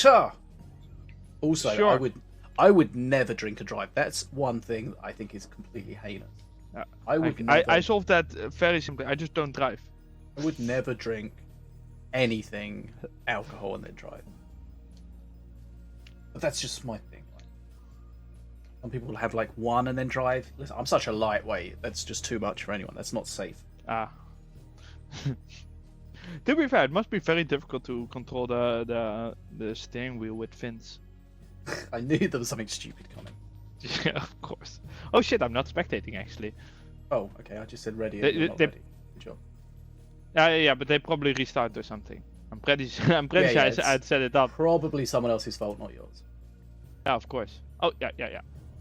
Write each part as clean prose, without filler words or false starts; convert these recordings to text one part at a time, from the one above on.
water. Also, Sure. I would never drink and drive. That's one thing that I think is completely heinous. I solved that very simply. I just don't drive. I would never drink anything alcohol and then drive. But that's just my thing. Some people will have like one and then drive. Listen, I'm such a lightweight. That's just too much for anyone. That's not safe. Ah. To be fair, it must be very difficult to control the steering wheel with fins. I knew there was something stupid coming. Yeah, of course. Oh shit, I'm not spectating actually. Oh, okay. I just said ready. They- And you're not they- ready. Good job. Yeah, but they probably restart or something. I'm pretty sure I'd set it up. Probably someone else's fault, not yours. Yeah, of course. Oh yeah.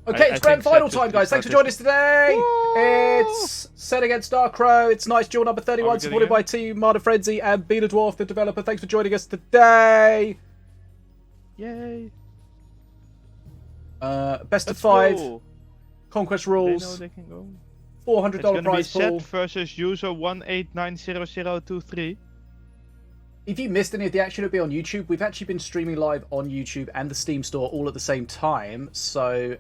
Okay, I it's grand think final SeT time, guys. Thanks for joining us restarted. today. It's SeT against Dark Crow. It's Knights Duel number 31, Are we supported getting by Team Martyr Frenzy and Beena Dwarf, the developer. Thanks for joining us today. Yay. Best of Let's 5. go. Conquest They know rules. they can go. $400 It's gonna be prize pool. SeT versus user 1890023. If you missed any of the action, it'll be on YouTube. We've actually been streaming live on YouTube and the Steam store all at the same time. So,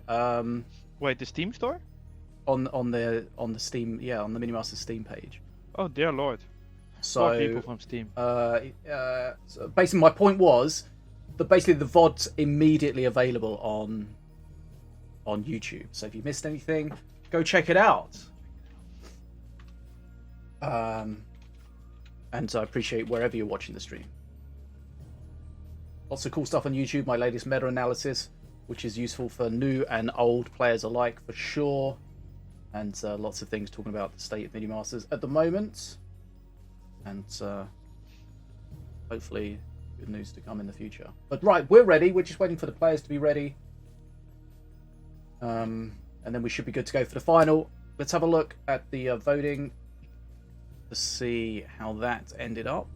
Wait, the Steam store? on the Steam, yeah, on the Minion Masters Steam page. Oh dear lord. So, More people from Steam. So basically, my point was that basically the VOD's immediately available on YouTube. So if you missed anything, go check it out. And I appreciate wherever you're watching the stream. Lots of cool stuff on YouTube. My latest meta analysis, which is useful for new and old players alike, for sure. And lots of things talking about the state of Minion Masters at the moment. And hopefully good news to come in the future. But right, we're ready. We're just waiting for the players to be ready. And then we should be good to go for the final. Let's have a look at the voting to see how that ended up.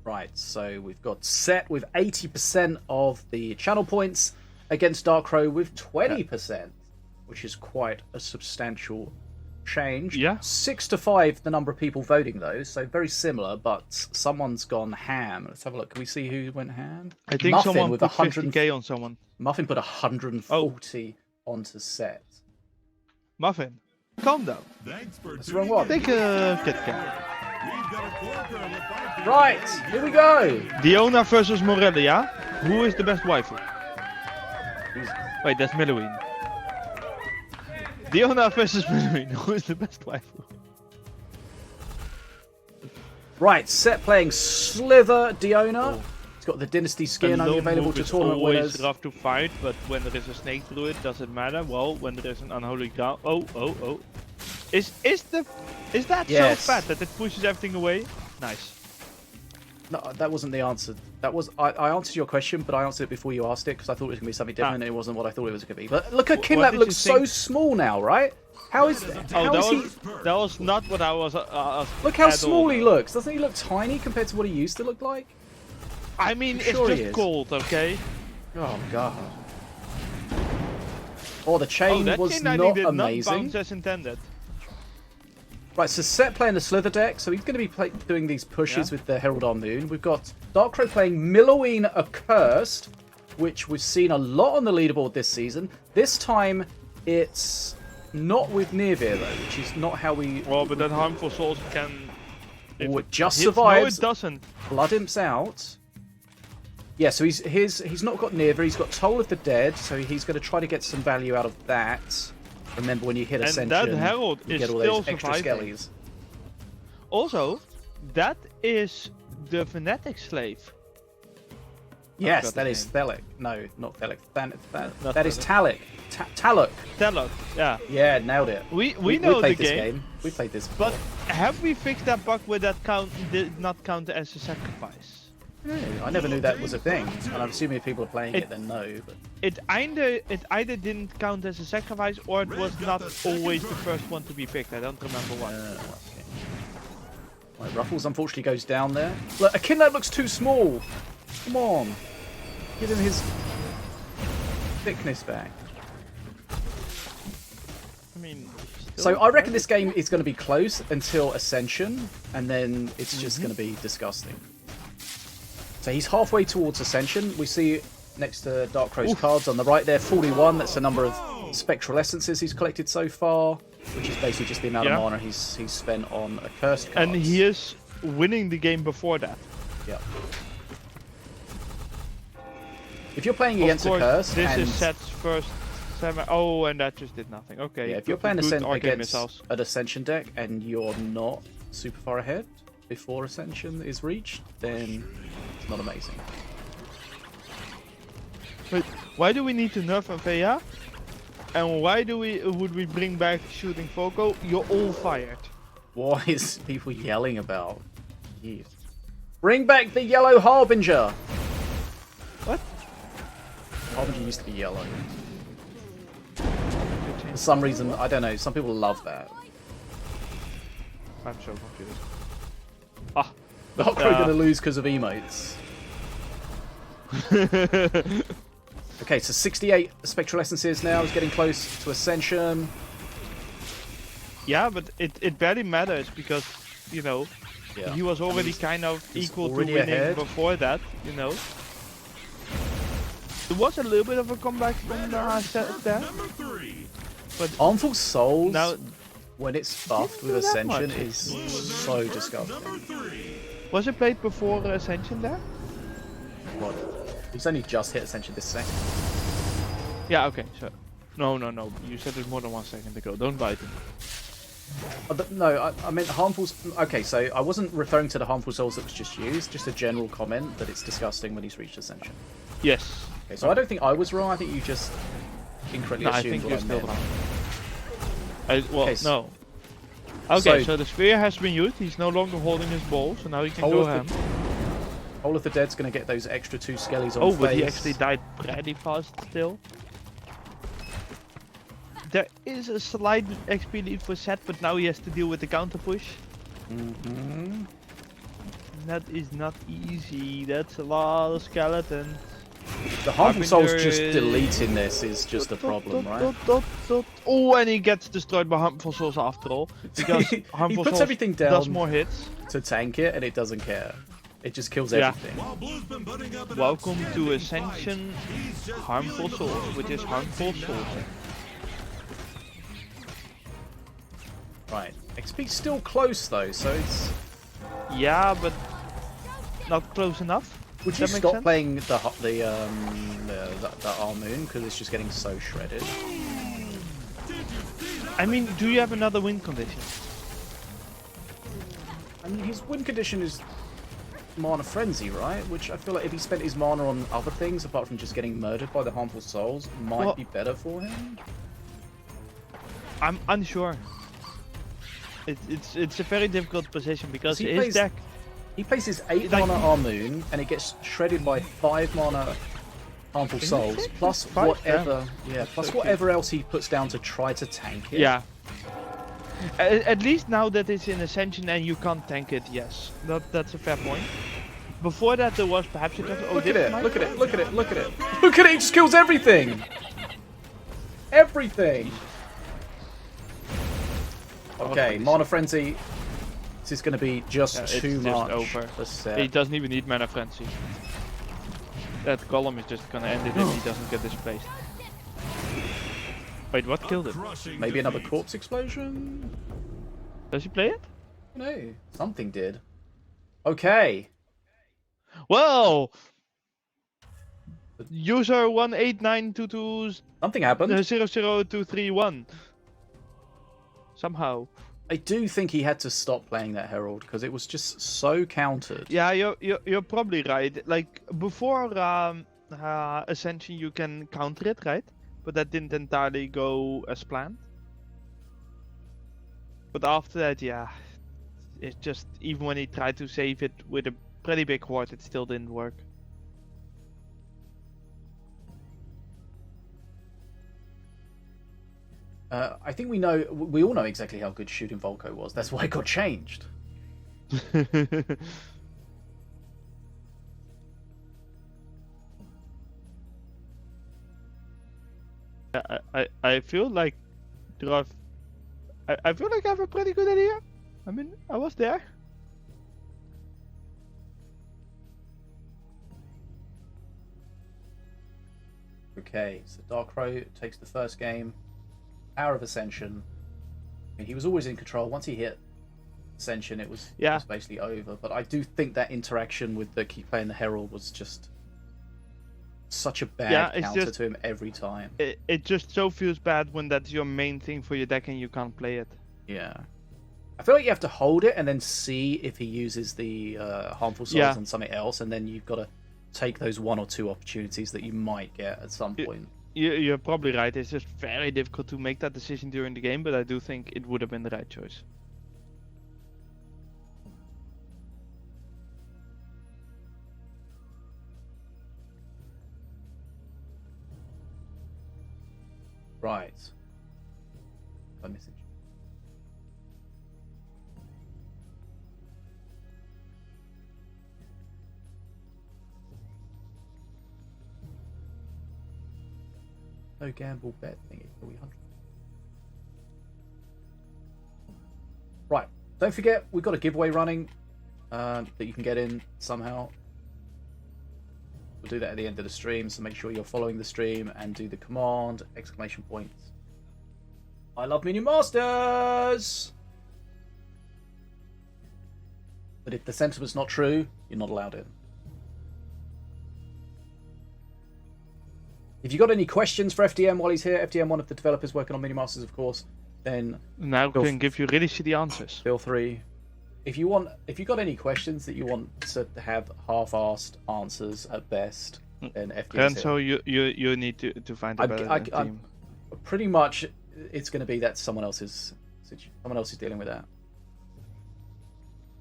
Right, so we've got SeT with 80% of the channel points against Dark Crow with 20%, which is quite a substantial change. Yeah. 6-5 the number of people voting though, so very similar, but someone's gone ham. Let's have a look. Can we see who went ham? I think Muffin someone with put 100 50k on someone. Muffin put 140 onto SeT. Muffin, calm down. That's the wrong one. Take a Kit Kat. Right, here we go. Diona versus Morelia. Who is the best waifu? Wait, that's Meluine. Diona versus Meluine. Who is the best waifu? Right, SeT playing Slither Diona. It's got the Dynasty skin only Low available move to is tournament always winners. rough to fight, but when there is a snake through it, does it matter? Well, when there is an unholy ground. Oh. Is that Yes. so fat that it pushes everything away? Nice. No, that wasn't the answer. That was I answered your question, but I answered it before you asked it because I thought it was going to be something different, and it wasn't what I thought it was going to be. But look at What Kinlap, did looks you so think? small now, right? How is That was not what I was. Look how at small all, he though. looks. Doesn't he look tiny compared to what he used to look like? I mean, I'm it's sure he just is. cold, okay? Oh god. Oh, the chain that was chain lightning not did amazing. not bounce as intended. Right, so SeT playing the Slither deck, so he's going to be doing these pushes with the Herald on Moon. We've got Dark Crow playing Meluine Accursed, which we've seen a lot on the leaderboard this season. This time, it's not with Nirvir, though, which is not how we... Well, but that harmful souls can... if Oh, it just hits- survives. No, it doesn't. Blood Imp's out. Yeah, so he's not got Nirvir, he's got Toll of the Dead, so he's going to try to get some value out of that. Remember, when you hit And Ascension, that Herald you is get all still those extra surviving. skellies. Also, that is the Fnatic slave. Yes, forgot that the is name. Thelic. No, not Thelic. Not That is Thelic. Taluk. Taluk. Telok, yeah. Yeah, nailed it. We know played the this game, We played this but before. have we fixed that bug where that did not count as a sacrifice? I never knew that was a thing. And I'm assuming if people are playing it, then no. But It either didn't count as a sacrifice or it was not always the first one to be picked. I don't remember what. okay. Right, Ruffles unfortunately goes down there. Look, Akinlab looks too small. Come on. Give him his thickness back. I mean, So I reckon this game is going to be close until Ascension, and then it's just going to be disgusting. So he's halfway towards Ascension. We see next to Dark Crow's cards on the right there, 41. That's the number of spectral essences he's collected so far, which is basically just the amount of mana he's spent on accursed cards. And he is winning the game before that. Yeah. If you're playing against a curse, this and is SeT's first 7. Oh, and that just did nothing. Okay. yeah, if you're playing against missiles. an Ascension deck and you're not super far ahead before Ascension is reached, then it's not amazing. Wait, why do we need to nerf Avea? And why would we bring back shooting Foco? You're all fired. What is people yelling about? Jeez. Bring back the yellow Harbinger! What? Harbinger used to be yellow. For some reason, I don't know, some people love that. I'm so confused. Ah. Dark Crow gonna lose because of emotes. Okay, so 68 Spectral Essences now. He's getting close to Ascension. Yeah, but it barely matters because, you know, he was already kind of equal to winning before that, you know. There was a little bit of a comeback from the SeT there. But Harmful Souls, now, when it's buffed with Ascension, is so disgusting. Was it played before Ascension there? What? He's only just hit Ascension this second. Yeah, okay, so... No. You said it more than 1 second ago. Don't bite him. No, I meant Harmful... Okay, so I wasn't referring to the Harmful Souls that was just used, just a general comment that it's disgusting when he's reached Ascension. Yes. Okay, so I don't think I was wrong, I think you just incorrectly assumed I think what you're I still meant. wrong. Well, Okay, no. Okay, so the sphere has been used, he's no longer holding his ball, so now he can go ham. All of the Dead's gonna get those extra 2 skellies on but he face. actually died pretty fast still. There is a slight XP lead for SeT, but now he has to deal with the counter push. That is not easy, that's a lot of skeletons. The Harmful Souls just deleting this is just a problem, right? Oh, and he gets destroyed by Harmful Souls after all. Because Harmful puts Souls everything down does more hits. To tank it, and it doesn't care. It just kills everything. Welcome to Ascension Harmful Souls, which is Harmful Souls. Right. XP's still close though, so it's... Yeah, but not close enough. Would you stop playing the Armoon because it's just getting so shredded? I mean, do you have another win condition? I mean, his win condition is Mana Frenzy, right? Which I feel like if he spent his mana on other things apart from just getting murdered by the Harmful Souls, might be better for him. I'm unsure. It's a very difficult position because his deck. He plays his 8 mana Armoon and it gets shredded by 5 mana Harmful Souls plus whatever else he puts down to try to tank it. Yeah. At least now that it's in Ascension and you can't tank it, yes. That's a fair point. Before that there was perhaps look at it, look at it, look at it, look at it. Look at it, it just kills everything! Everything! Okay, Mana Frenzy. This is going to be just too much over. for SeT. He doesn't even need Mana Frenzy. That column is just going to end it if he doesn't get displaced. Wait, what killed it? Maybe another Corpse Explosion? Does he play it? No, something did. Okay. Well, user 18922 something happened. 00231. Somehow. I do think he had to stop playing that Herald because it was just so countered. Yeah, you're probably right. Like before Ascension, you can counter it, right? But that didn't entirely go as planned. But after that, yeah, it's just even when he tried to save it with a pretty big horde, it still didn't work. I think we all know exactly how good shooting Volko was. That's why it got changed. I feel like there are I feel like I have a pretty good idea. I mean, I was there. Okay, so Dark Crow takes the first game. Power of Ascension. I mean, he was always in control. Once he hit Ascension, it was basically over. But I do think that interaction with the keep playing the Herald was just such a bad counter to him every time. It just so feels bad when that's your main thing for your deck and you can't play it. Yeah. I feel like you have to hold it and then see if he uses the harmful souls on something else, and then you've got to take those 1 or 2 opportunities that you might get at some point. You're probably right. It's just very difficult to make that decision during the game, but I do think it would have been the right choice. Right. I'm missing. No gamble bet thingy. Are we 100? Right. Don't forget, we've got a giveaway running that you can get in somehow. We'll do that at the end of the stream, so make sure you're following the stream and do the command, ! I love Minion Masters! But if the sentiment's not true, you're not allowed in. If you got any questions for FDM while he's here, FDM, one of the developers working on Minion Masters, of course, then now can give you really shitty answers. Feel free. If you got any questions that you want to have half-assed answers at best, then FDM. And so you need to find a better team. Pretty much, it's going to be that someone else is dealing with that.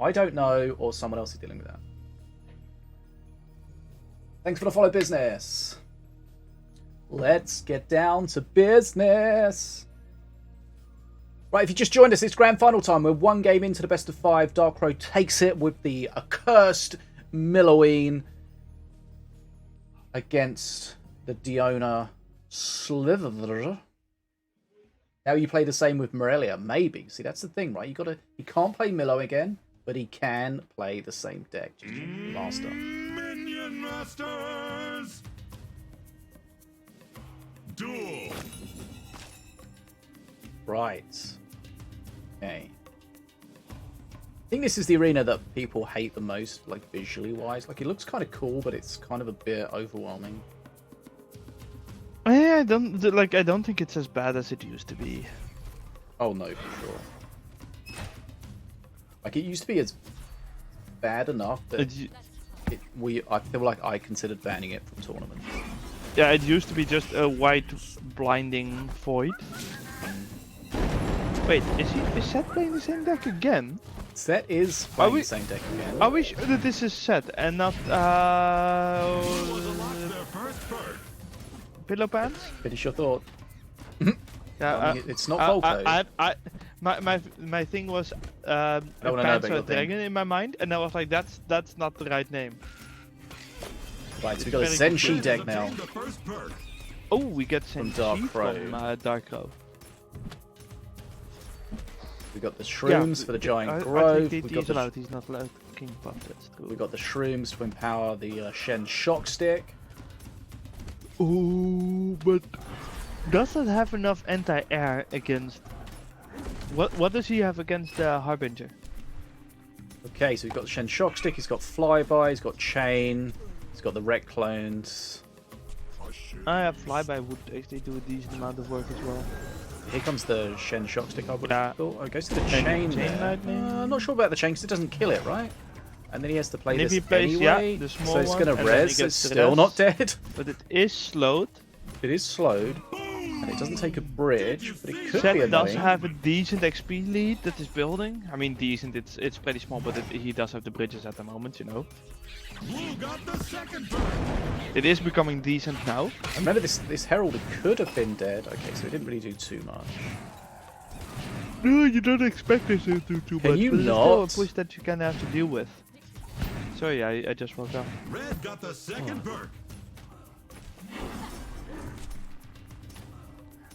I don't know, or someone else is dealing with that. Thanks for the follow, business. Let's get down to business. Right, if you just joined us, it's grand final time. We're 1 game into the best of 5. Dark Crow takes it with the accursed Milloween against the Diona Slither. Now you play the same with Morelia, maybe. See, that's the thing, right? He can't play Millow again, but he can play the same deck. Just master. Minion Masters Duel. Right. Okay. I think this is the arena that people hate the most, like visually wise. Like, it looks kind of cool, but it's kind of a bit overwhelming. Yeah, I don't think it's as bad as it used to be. Oh no, for sure. Like, it used to be as bad enough that I feel like I considered banning it from tournaments. Yeah, it used to be just a white blinding void. Wait, is SeT playing the same deck again? SeT is playing the same deck again. Are we sure that this is SeT and not Pillow Pants? Finish your thought. Yeah, it's not Volko. My thing was a Panther Dragon in my mind, and I was like, that's not the right name. Right, so we got a Zenshi deck now. Oh, we get Zenshi from Dark Crow. We got the shrooms for the giant grove. He's not allowed King Puppets. We got the shrooms to empower the Shen Shock Stick. Ooh, but does that have enough anti-air against? What does he have against Harbinger? Okay, so we've got the Shen Shock Stick. He's got Flyby. He's got Chain. He's got the Wreck Clones. Flyby would actually do a decent amount of work as well. Here comes the Shen Shock Stick. I would have thought. Oh, it goes to the Chain. I'm not sure about the Chain because it doesn't kill it, right? And then he has to play this anyway, the small so it's going to res. It's still res, not dead. But it is slowed. It is slowed, and it doesn't take a bridge, but it could be annoying. does have a decent XP lead that is building. I mean, decent. It's pretty small, but he does have the bridges at the moment, you know. It is becoming decent now. I remember this Herald could have been dead. Okay, so it didn't really do too much. No, you don't expect it to do too much. Can you but not? It's still a push that you can have to deal with. Sorry, I just woke up. Red got the second perk.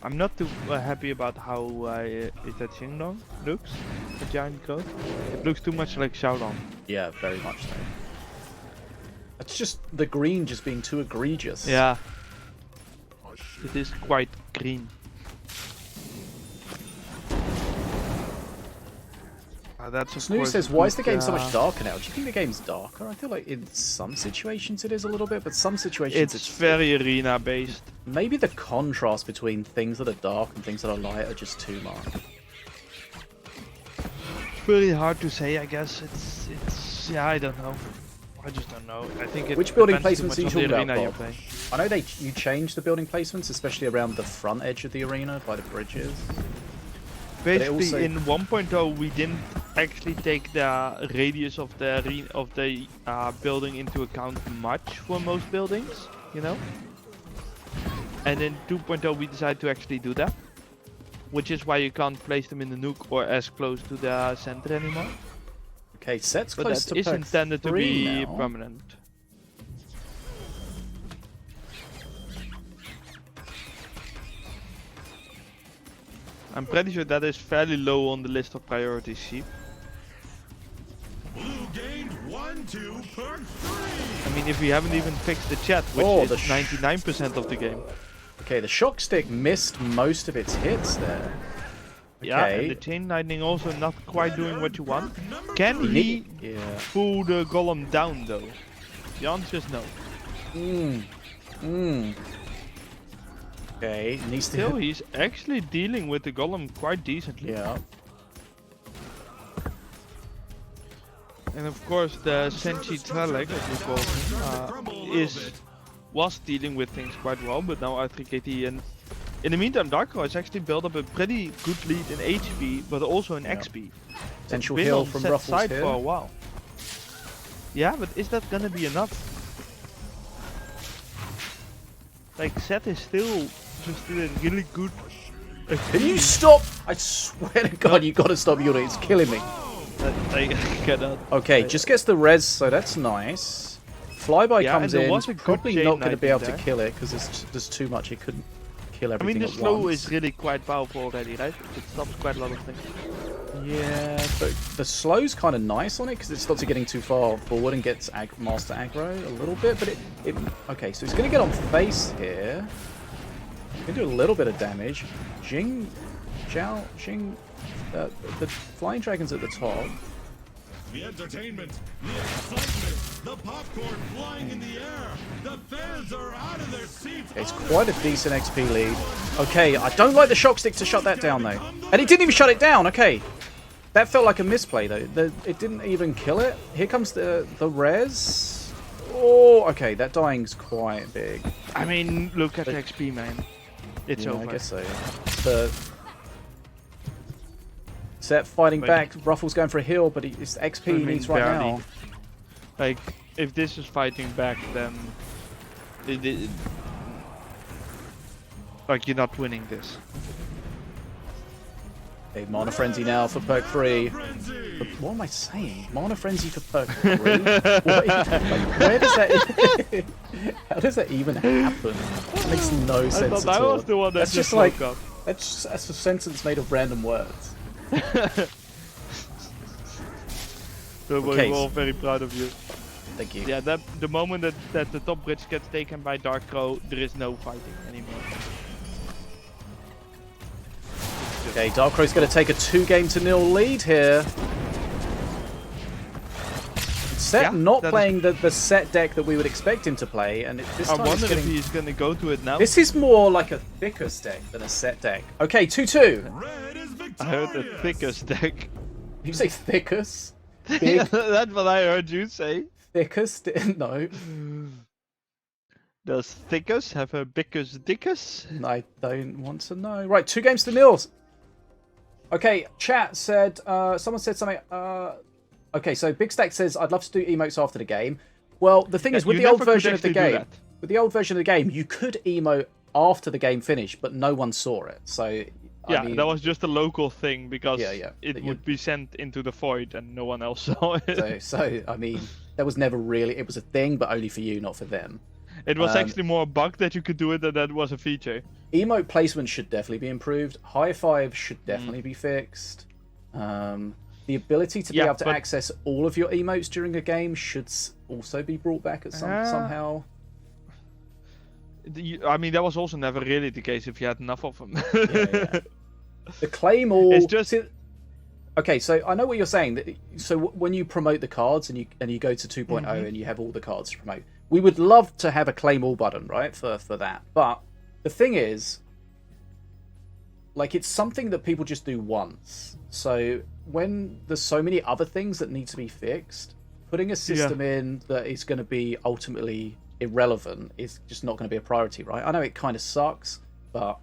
I'm not too happy about how is that Xingdong looks, the giant goat. It looks too much like Xiaolong. Yeah, very much so. It's just the green just being too egregious. Yeah. It is quite green. That's of Snoo course says, why is the good, game so much darker now? Do you think the game's darker? I feel like in some situations it is a little bit, but some situations It's very arena based. maybe the contrast between things that are dark and things that are light are just too much. Really hard to say, I guess. It's yeah, I don't know. I just don't know. I think it Which building depends too placements are you much on the talking about, arena you're Bob? playing. I know you changed the building placements, especially around the front edge of the arena by the bridges. Basically, also- in 1.0 we didn't actually take the radius of the building into account much for most buildings, you know. And in 2.0 we decided to actually do that, which is why you can't place them in the nuke or as close to the center anymore. Okay, SeT's But close that to is perk intended to 3 be now. permanent. I'm pretty sure that is fairly low on the list of priorities, Sheep. Blue gained 1-2 perk 3. I mean, if we haven't even fixed the chat, which Oh, is the 99% of the game. Okay, the shock stick missed most of its hits there. Yeah, Okay. and the chain lightning also not quite doing what you want. Can He he yeah. pull the golem down though? The answer is no. Okay, needs to Still, he's actually dealing with the golem quite decently. Yeah. And of course, the Senshi Trelek, as we call him, was dealing with things quite well, but now R3KT and in the meantime, Darko has actually built up a pretty good lead in HP, but also in XP. Potential Been heal on from SeT Ruffles side here. for a while. Yeah, but is that gonna be enough? Like, SeT is still just doing really good. Can you stop? I swear to God, you gotta stop Yuri. It's killing me. I cannot. Okay, just gets the res, so that's nice. Flyby Yeah, comes and there in. was a good Probably chain not going to be able lightning to there. kill it because there's too much. It couldn't kill I everything mean, the at slow once. is really quite powerful already, right? It stops quite a lot of things. Yeah, but the slow's kind of nice on it because it stops it getting too far forward and gets master aggro a little bit. But it okay, so it's going to get on face here. Can do a little bit of damage. Jing, the flying dragon's at the top. The entertainment, the excitement, the popcorn flying in the air. The fans are out of their seats. It's quite a decent XP lead. Okay, I don't like the shock stick to shut that down though. And it didn't even shut it down. Okay. That felt like a misplay though. It didn't even kill it. Here comes the res. Oh, okay, that dying's quite big. I mean, look at the XP, man. It's Yeah, over. I guess so. The SeT fighting Like- back. Ruffles going for a heal, but it's XP he I mean, needs right barely. now. Like, if this is fighting back, then like, you're not winning this. Okay, Mana Frenzy now for perk 3. Frenzy. But what am I saying? Mana Frenzy for perk 3? Where does that... How does that even happen? It makes no I sense thought at that all. was the one that That's just just like... woke up. That's a sentence made of random words. So Okay. we're all very proud of you. Thank you. Yeah, the moment that the top bridge gets taken by Dark Crow, there is no fighting anymore. Okay, Dark Crow's going to take a 2-0 lead here. SeT Yeah, not that is- playing the SeT deck that we would expect him to play, and this I time it's wonder if getting... he's gonna go to it now. This is more like a Thickus deck than a SeT deck. Okay, 2-2. Red is victorious. I heard the thickest deck. You say Thickus? Big That's what I heard you say. Thickus? No, Does Thickus have a Bickus Dickus? I don't want to know. Right, 2-0. Okay, chat said, someone said something, okay, so Big Stack says, I'd love to do emotes after the game. Well, the thing is, with you the old never could version of the actually do game, that. with the old version of the game, you could emote after the game finished, but no one saw it. So, Yeah, I mean, that was just a local thing because Yeah, it that would be sent into the void and no one else saw it. so I mean, there was never really, it was a thing, but only for you, not for them. It was actually more a bug that you could do it than that was a feature. Emote placement should definitely be improved. High five should definitely be fixed. The ability to be able to access all of your emotes during a game should also be brought back at somehow. I mean, that was also never really the case if you had enough of them. Yeah. The claymore. It's just. Okay, so I know what you're saying. So when you promote the cards and you go to 2.0 and you have all the cards to promote, we would love to have a claim all button, right, for that. But the thing is, like, it's something that people just do once. So when there's so many other things that need to be fixed, putting a system in that is going to be ultimately irrelevant is just not going to be a priority, right? I know it kind of sucks, but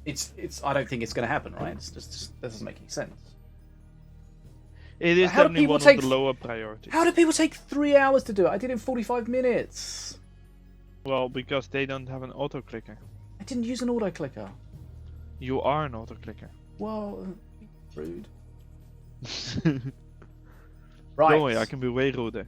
it's I don't think it's going to happen, right? It's just that doesn't make any sense. It is definitely one of the lower priorities. How do people take 3 hours to do it? I did it in 45 minutes. Well, because they don't have an auto clicker. I didn't use an auto clicker. You are an auto clicker. Well, rude. Right. Don't worry, I can be way ruder.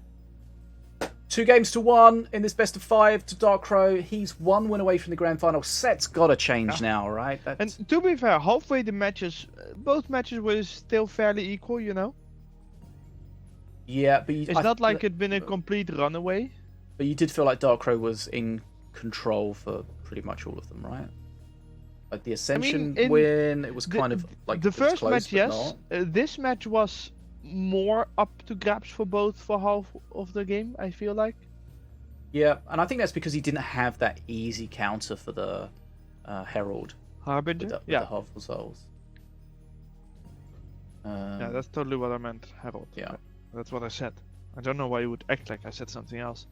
2-1 in this best of 5 to Dark Crow. He's 1 win away from the grand final. SeT's got to change now, right? And to be fair, halfway the matches, both matches were still fairly equal, you know? Yeah, but it's not like it'd been a complete runaway. But you did feel like Dark Crow was in control for pretty much all of them, right? Like the Ascension win, it was kind of like the first close, match, yes. This match was more up to grabs for both for half of the game, I feel like. Yeah, and I think that's because he didn't have that easy counter for the Herald. Harbinger? With the Harmful Souls. Yeah, that's totally what I meant, Herald. Yeah. That's what I said. I don't know why you would act like I said something else.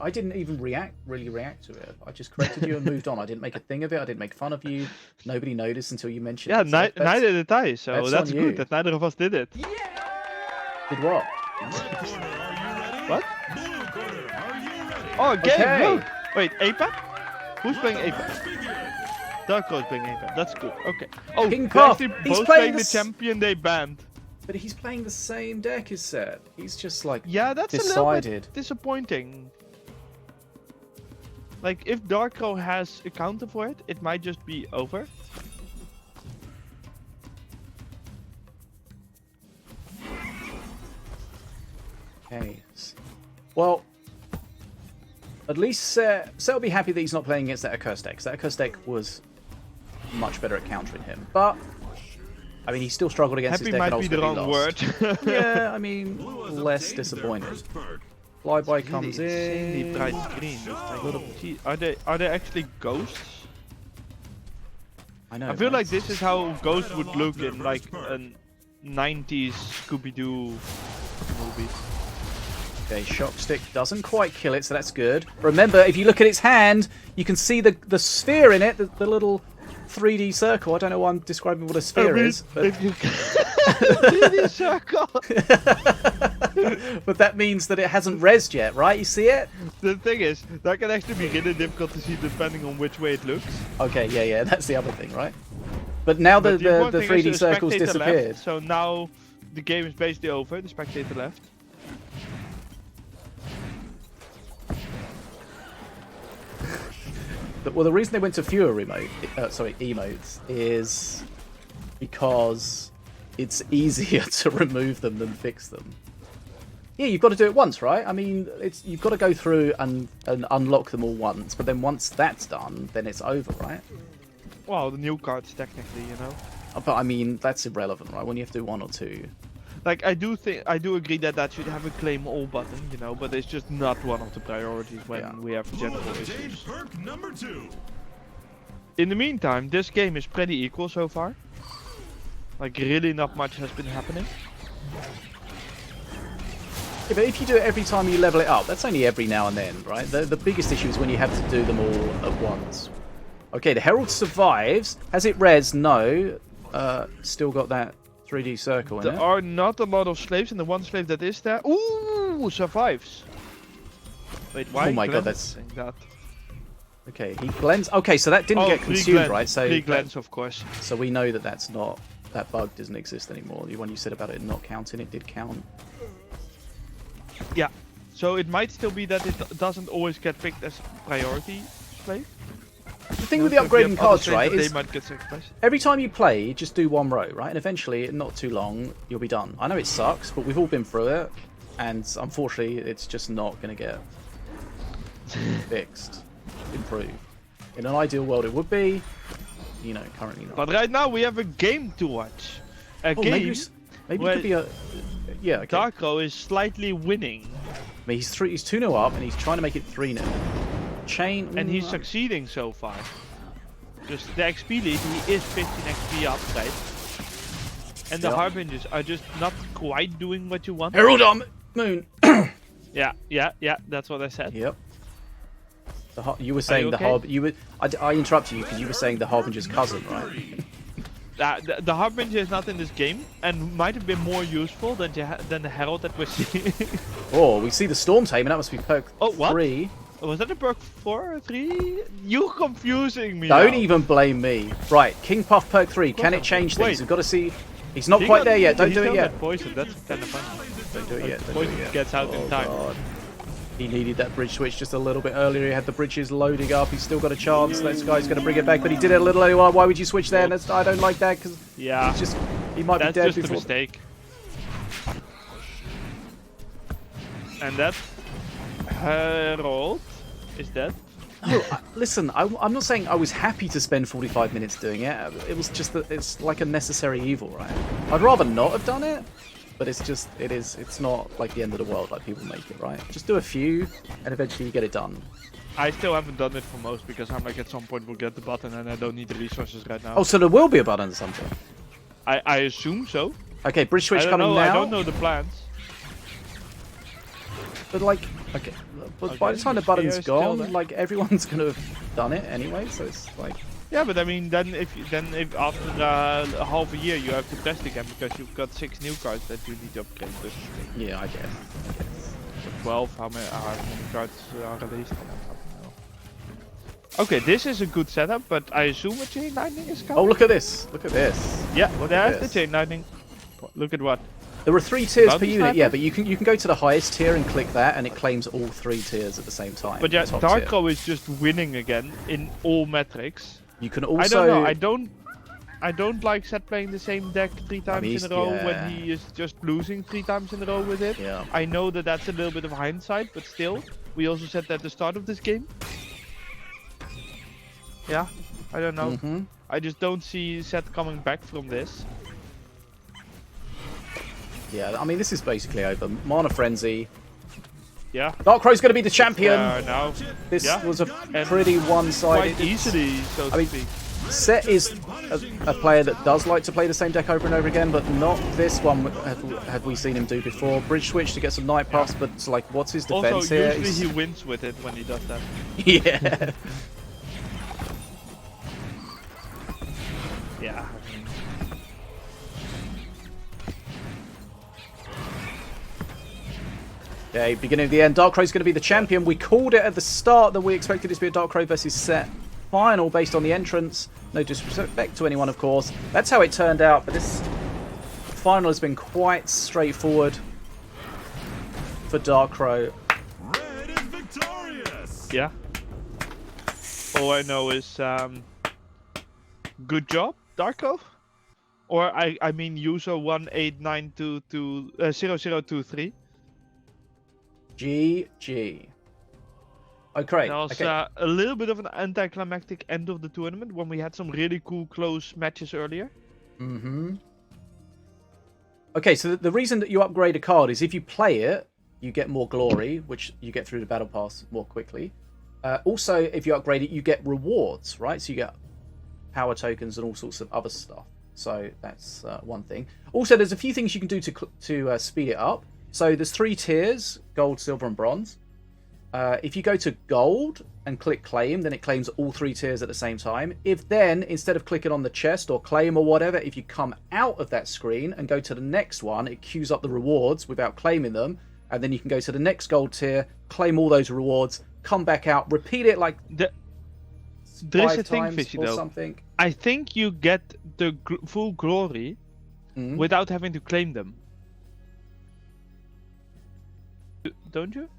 I didn't even really react to it. I just corrected you and moved on. I didn't make a thing of it. I didn't make fun of you. Nobody noticed until you mentioned it. Yeah, neither did I, so that's good that neither of us did it. Yeah! Did what? What? Oh, game! Okay. No. Wait, Apex? Who's playing Apex? Dark Crow's playing Apex. That's good. Okay. Oh, King Puff. He's playing the champion they banned. But he's playing the same deck as SeT. He's just like that's decided. A little bit disappointing. Like if Dark Crow has a counter for it, it might just be over. Okay. Well, at least SeT will be happy that he's not playing against that Accursed deck. That Accursed deck was much better at countering him. But I mean, he still struggled against his deck and ultimately lost. Happy might be the wrong word. Yeah, I mean, less disappointed. Flyby comes in. Bright green. Are they actually ghosts? I know. I feel like this is how ghosts would look in like a 90s Scooby-Doo movie. Okay, Shock Stick doesn't quite kill it, so that's good. Remember, if you look at its hand, you can see the sphere in it, the little 3D circle. I don't know why I'm describing what a sphere is. But... 3D circle! But that means that it hasn't rezzed yet, right? You see it? The thing is, that can actually be really difficult to see depending on which way it looks. Okay, yeah, that's the other thing, right? But now the 3D circle's disappeared. Left, so now the game is basically over, the spectator left. Well, the reason they went to fewer emotes is because it's easier to remove them than fix them. Yeah, you've got to do it once, right? I mean, you've got to go through and unlock them all once, but then once that's done, then it's over, right? Well, the new cards technically, you know. But I mean, that's irrelevant, right? When you have to do 1 or 2. Like, I do agree that should have a claim all button, you know, but it's just not one of the priorities when we have general issues. In the meantime, this game is pretty equal so far. Like, really not much has been happening. Yeah, but if you do it every time you level it up, that's only every now and then, right? The biggest issue is when you have to do them all at once. Okay, the Herald survives. Has it res? No. Still got that 3D circle in it. There are not a lot of slaves, and the one slave that is there, ooh, survives. Wait, why? Oh my god, that's that. Okay, he blends. Okay, so that didn't get consumed, right? So blends, of course. So we know that that bug doesn't exist anymore. The one you said about it not counting, it did count. Yeah. So it might still be that it doesn't always get picked as priority slave. The thing with the upgrading cards, right, they is might get sacrificed. every time you play, just do one row, right? And eventually, not too long, you'll be done. I know it sucks, but we've all been through it. And unfortunately, it's just not going to get fixed, improved. In an ideal world, it would be. You know, currently not. But right now we have a game to watch. A game maybe it could be a... Yeah, okay. Darko is slightly winning. I mean, he's 2-0 up, and he's trying to make it 3-0. Chain... And he's succeeding so far. Just the XP lead, he is 15 XP up, right? And the Harbingers are just not quite doing what you want. Herald on Moon! Yeah, that's what I said. Yep. You were saying the Harbinger... I interrupted you because you were saying the Harbinger's cousin, right? The Harbinger is not in this game and might have been more useful than the Herald that we're seeing. Oh, we see the Storm Tamer. That must be perk 3. Was that a perk 4 or 3? You're confusing me. Don't now. even blame me. Right, King Puff perk 3. Can it change things? Wait. We've got to see. He's not quite there yet. Don't do it yet. Poison. That's kind of fun. Don't do it yet. Poison gets out in time. God. He needed that bridge switch just a little bit earlier. He had the bridges loading up. He's still got a chance. This guy's going to bring it back, but he did it a little earlier. Why would you switch there? I don't like that because he might be dead that's just before. a mistake. And that Herald is dead. No, listen, I'm not saying I was happy to spend 45 minutes doing it. It was just that it's like a necessary evil, right? I'd rather not have done it, but it's not like the end of the world like people make it, right? Just do a few, and eventually you get it done. I still haven't done it for most because I'm like at some point we'll get the button and I don't need the resources right now. Oh, so there will be a button or something? I assume so. Okay, bridge switch coming now. I don't know the plans. But like, okay, but by the time the button's gone, like everyone's gonna have done it anyway, so it's like. Yeah, but I mean, then if after half a year you have to test again because you've got 6 new cards that you need to upgrade. This thing. Yeah, I guess. 12. How many cards are released? Okay, this is a good setup, but I assume a chain lightning is coming. Oh, look at this! Look at this! Yeah, there's the chain lightning. Look at what. There are 3 tiers per unit, sniper? yeah, but you can go to the highest tier and click that, and it claims all 3 tiers at the same time. But yeah, Darko is just winning again in all metrics. You can also. I don't know. I don't like SeT playing the same deck 3 times in a row when he is just losing 3 times in a row with it. Yeah. I know that that's a little bit of hindsight, but still, we also said that at the start of this game. Yeah, I don't know. I just don't see SeT coming back from this. Yeah, I mean, this is basically over. Mana Frenzy. Yeah. Darkrow's going to be the champion. Now. This was a pretty one-sided. Quite easily, so to speak. SeT is a player that does like to play the same deck over and over again, but not this one had we seen him do before. Bridge switch to get some Night Puffs, but it's like, what's his defense also, here? usually he wins with it when he does that. Yeah. Yeah. Okay, beginning of the end. Darkrow's going to be the champion. We called it at the start that we expected it to be a Darkrow versus SeT final based on the entrance. No disrespect to anyone, of course. That's how it turned out, but this final has been quite straightforward for Darkrow. Red is victorious. Yeah. All I know is good job, Darko. Or I mean user 189220023. GG. Okay. That was a little bit of an anticlimactic end of the tournament when we had some really cool close matches earlier. Okay, so the reason that you upgrade a card is if you play it, you get more glory, which you get through the battle pass more quickly. Also, if you upgrade it, you get rewards, right? So you get power tokens and all sorts of other stuff. So that's one thing. Also, there's a few things you can do to speed it up. So there's 3 tiers: gold, silver, and bronze. If you go to gold and click claim, then it claims all 3 tiers at the same time. If then, instead of clicking on the chest or claim or whatever, if you come out of that screen and go to the next one, it queues up the rewards without claiming them. And then you can go to the next gold tier, claim all those rewards, come back out, repeat it like there is a thing, Fishy, though. Something. I think you get the full glory without having to claim them. Don't you?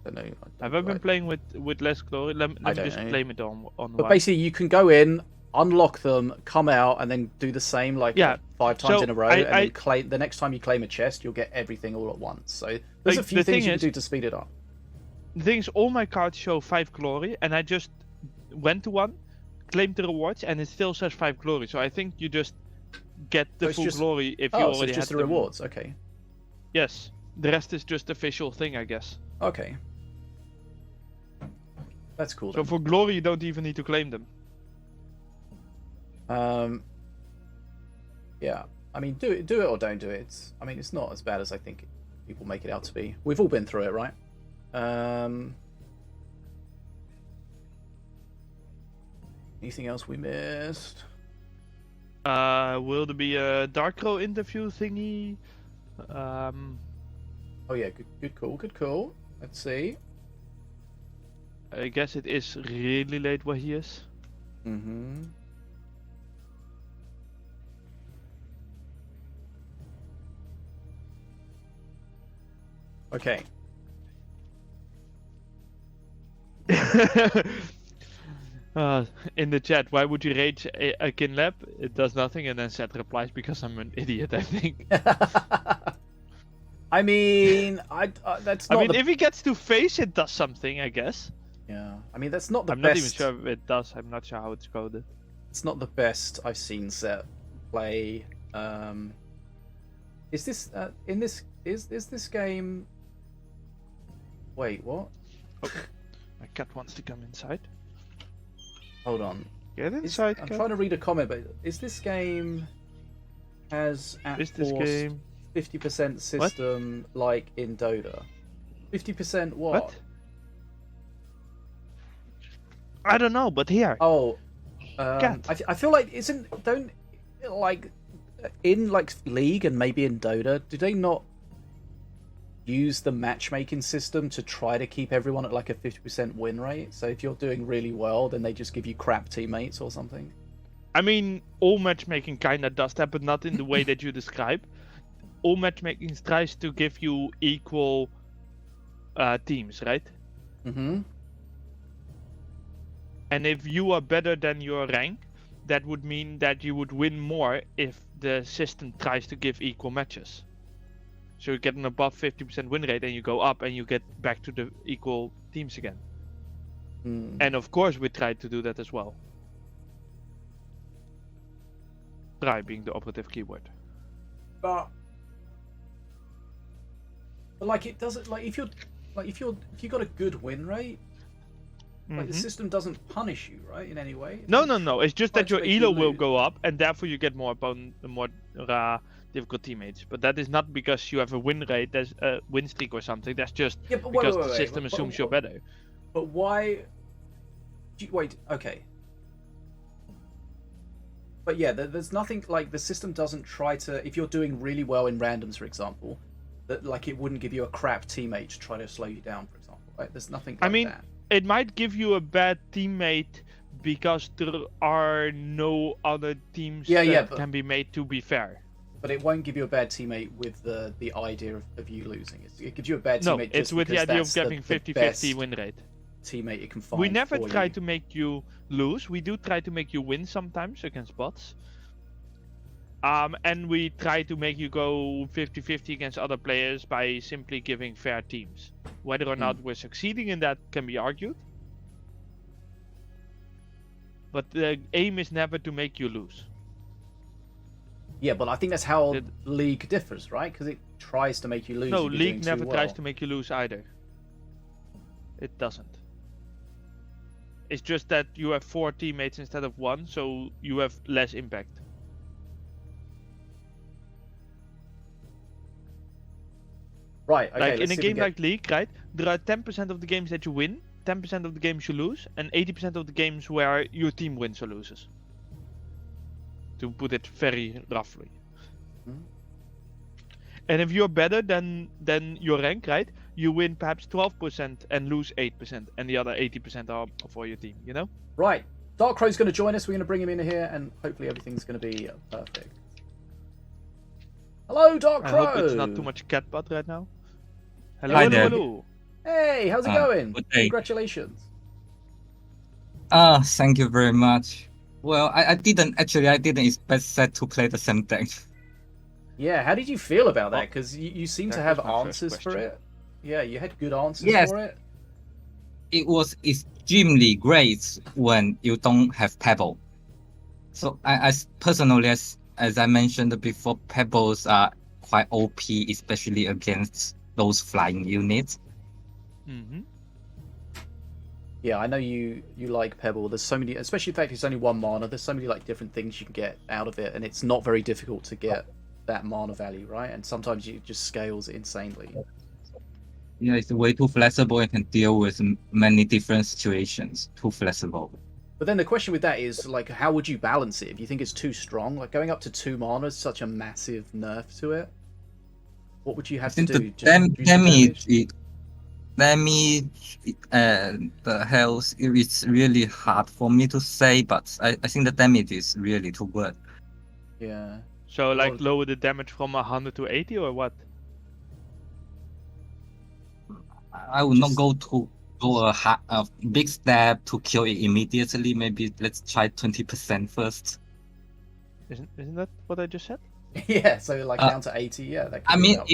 don't know. Have I been playing with less glory? Let me just claim it on But one. basically, you can go in, unlock them, come out, and then do the same like 5 times in a row, and then claim. The next time you claim a chest, you'll get everything all at once. So there's a few things you can do to speed it up. The thing is, all my cards show 5 glory, and I just went to one, claimed the rewards, and it still says 5 glory. So I think you just get the full glory if you already so it's just had the rewards. Okay. Yes, the rest is just official thing, I guess. Okay. That's cool. So for glory, you don't even need to claim them. Yeah. I mean, do it or don't do it. I mean, it's not as bad as I think people make it out to be. We've all been through it, right? Anything else we missed? Will there be a Dark Crow interview thingy? Oh yeah, good call. Let's see. I guess it is really late where he is. Mm-hmm. Okay. In the chat, why would you rage a kin lab? It does nothing, and then SeT replies, because I'm an idiot, I think. I mean, that's not. I mean, if he gets to face, it does something, I guess. Yeah, I mean that's not the best. I'm not even sure if it does. I'm not sure how it's coded. It's not the best I've seen SeT play. Is this in this is this game? Wait, what? Oh, my cat wants to come inside. Hold on. Get inside. I'm trying to read a comment, but is this game has at force 50% system like in Dota? 50% what? I don't know, but here. Oh, I feel like in like League and maybe in Dota, do they not use the matchmaking system to try to keep everyone at like a 50% win rate? So if you're doing really well, then they just give you crap teammates or something? I mean, all matchmaking kinda does that, but not in the way that you describe. All matchmaking tries to give you equal teams, right? Mm-hmm. And if you are better than your rank, that would mean that you would win more if the system tries to give equal matches. So you get an above 50% win rate, and you go up, and you get back to the equal teams again. Mm. And of course, we tried to do that as well. Try being the operative keyword. But like it doesn't if you got a good win rate, like the system doesn't punish you, right, in any way? No. It's just that your elo will go up, and therefore you get more difficult teammates. But that is not because you have a win rate, there's a win streak or something. That's just because the system assumes you're better. But why? Wait. Okay. But yeah, there's nothing like the system doesn't try to. If you're doing really well in randoms, for example, that like it wouldn't give you a crap teammate to try to slow you down, for example. Right? There's nothing like that. It might give you a bad teammate because there are no other teams that can be made to be fair. But it won't give you a bad teammate with the idea of you losing. It gives you a bad teammate. No, it's with the idea of getting 50-50 win rate. Teammate you can find. We never try to make you lose. We do try to make you win sometimes against bots. And we try to make you go 50-50 against other players by simply giving fair teams. Whether or not we're succeeding in that can be argued. But the aim is never to make you lose. Yeah, but I think that's how League differs, right? Because it tries to make you lose. No, League never tries to make you lose either. It doesn't. It's just that you have 4 teammates instead of 1, so you have less impact. Right, okay, like in a game like League, right? There are 10% of the games that you win, 10% of the games you lose, and 80% of the games where your team wins or loses. To put it very roughly. And if you're better than your rank, right? You win perhaps 12% and lose 8%, and the other 80% are for your team, you know? Right. Dark Crow's going to join us. We're going to bring him in here, and hopefully everything's going to be perfect. Hello, Dark Crow! I hope it's not too much cat butt right now. Hello, Hi there. hello. Hey, how's it going? Good day. Congratulations. Thank you very much. Well, I didn't expect SeT to play the same deck. Yeah, how did you feel about that? Well, Because you seem to that have was my first answers for question. it. Yeah, you had good answers Yes. for it. It was extremely great when you don't have Pebble. So I personally, as I mentioned before, Pebbles are quite OP, especially against those flying units. Mm-hmm. Yeah, I know you like Pebble. There's so many, especially the fact it's only 1 mana. There's so many like different things you can get out of it, and it's not very difficult to get that mana value, right? And sometimes it just scales insanely. Yeah, it's way too flexible and can deal with many different situations. Too flexible. But then the question with that is like, how would you balance it? If you think it's too strong, like going up to 2 mana is such a massive nerf to it. What would you have to I think do? the Just reduce the damage and the health it's really hard for me to say, but I think the damage is really too good. Yeah. So A lot like of- lower the damage from 100 to 80 or what? I would not Just- go a big step to kill it immediately. Maybe let's try 20% first. Isn't that what I just said? Yeah, so like down to 80, yeah. That could I be mean, about-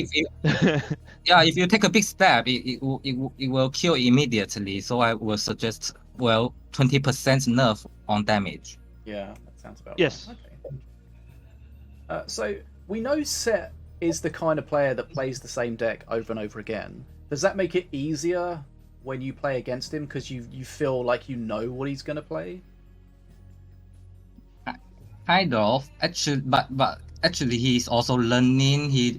if you take a big step, it will kill immediately. So I will suggest 20% nerf on damage. Yeah, that sounds about Yes. right. Okay. So we know SeT is the kind of player that plays the same deck over and over again. Does that make it easier when you play against him because you feel like you know what he's going to play? Kind of, actually, but actually he's also learning. He's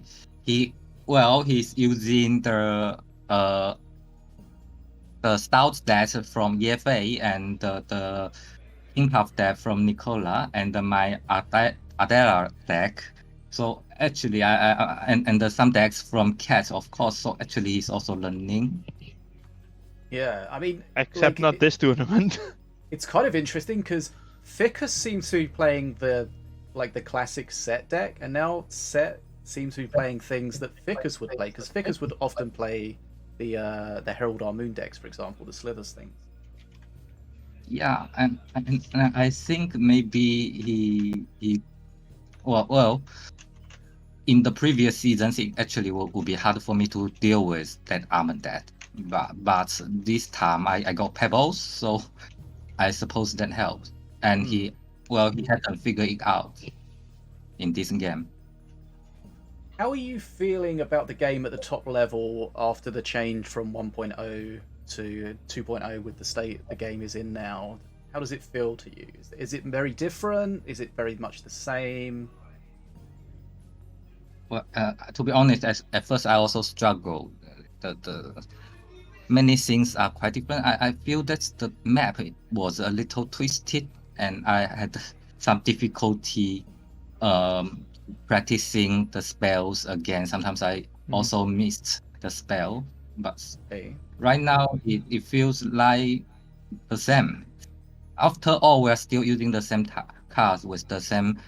using the stout deck from EFA and the Impact deck from Nicola and my Adela deck. So actually, and some decks from Cat, of course. So actually, he's also learning. Yeah, I mean, Except like, not this tournament. it's kind of interesting because Ficus seems to be playing the classic SeT deck, and now SeT seems to be playing things that Ficus would play, because Ficus would often play the Herald Our Moon decks, for example, the Slithers things. Yeah, and I think maybe he well in the previous seasons it actually would be hard for me to deal with that Almond deck, but this time I got Pebbles, so I suppose that helped. And he hadn't figured it out in this game. How are you feeling about the game at the top level after the change from 1.0 to 2.0 with the state the game is in now? How does it feel to you? Is it very different? Is it very much the same? Well, to be honest, at first I also struggled. The many things are quite different. I feel that the map was a little twisted, and I had some difficulty practicing the spells again. Sometimes I also missed the spell, but right now it feels like the same. After all, we're still using the same cards with the same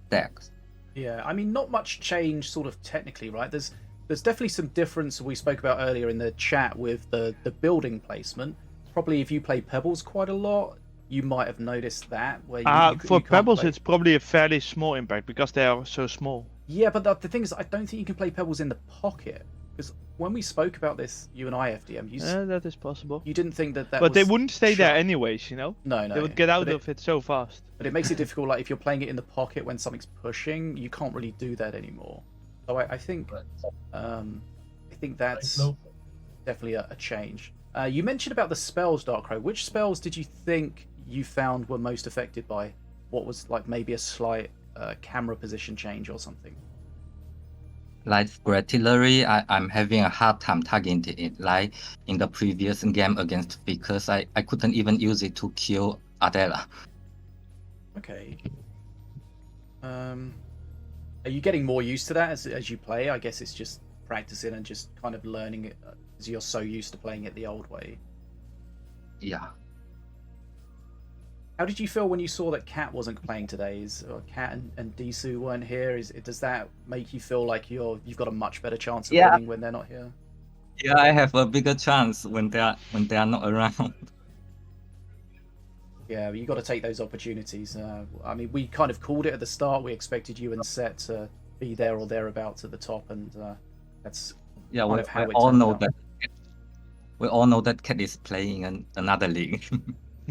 decks. Yeah, I mean, not much change sort of technically, right? There's definitely some difference we spoke about earlier in the chat with the building placement. Probably if you play Pebbles quite a lot, you might have noticed that. Where For you can't Pebbles, play... it's probably a fairly small impact because they are so small. Yeah, but the thing is, I don't think you can play Pebbles in the pocket. Because when we spoke about this, you and I, FDM, That is possible. you didn't think that But was they wouldn't stay there sharp. anyways, you know? No. They would get out of it so fast. But it makes it difficult, like if you're playing it in the pocket when something's pushing, you can't really do that anymore. So I think that's definitely a change. You mentioned about the spells, Darkrai. Which spells did you think you found were most affected by what was like maybe a slight camera position change or something? Like artillery, I'm having a hard time targeting it. Like in the previous game against Ficus, I couldn't even use it to kill Adela. Okay. Are you getting more used to that as you play? I guess it's just practicing and just kind of learning it as you're so used to playing it the old way. Yeah. How did you feel when you saw that Cat wasn't playing today? Cat and Disu weren't here? Does that make you feel like you've got a much better chance of winning when they're not here? Yeah, I have a bigger chance when they are not around. Yeah, you got to take those opportunities. I mean, we kind of called it at the start. We expected you and SeT to be there or thereabouts at the top, and that's Yeah, kind we, of how we it all turned know out. that. We all know that Cat is playing another league.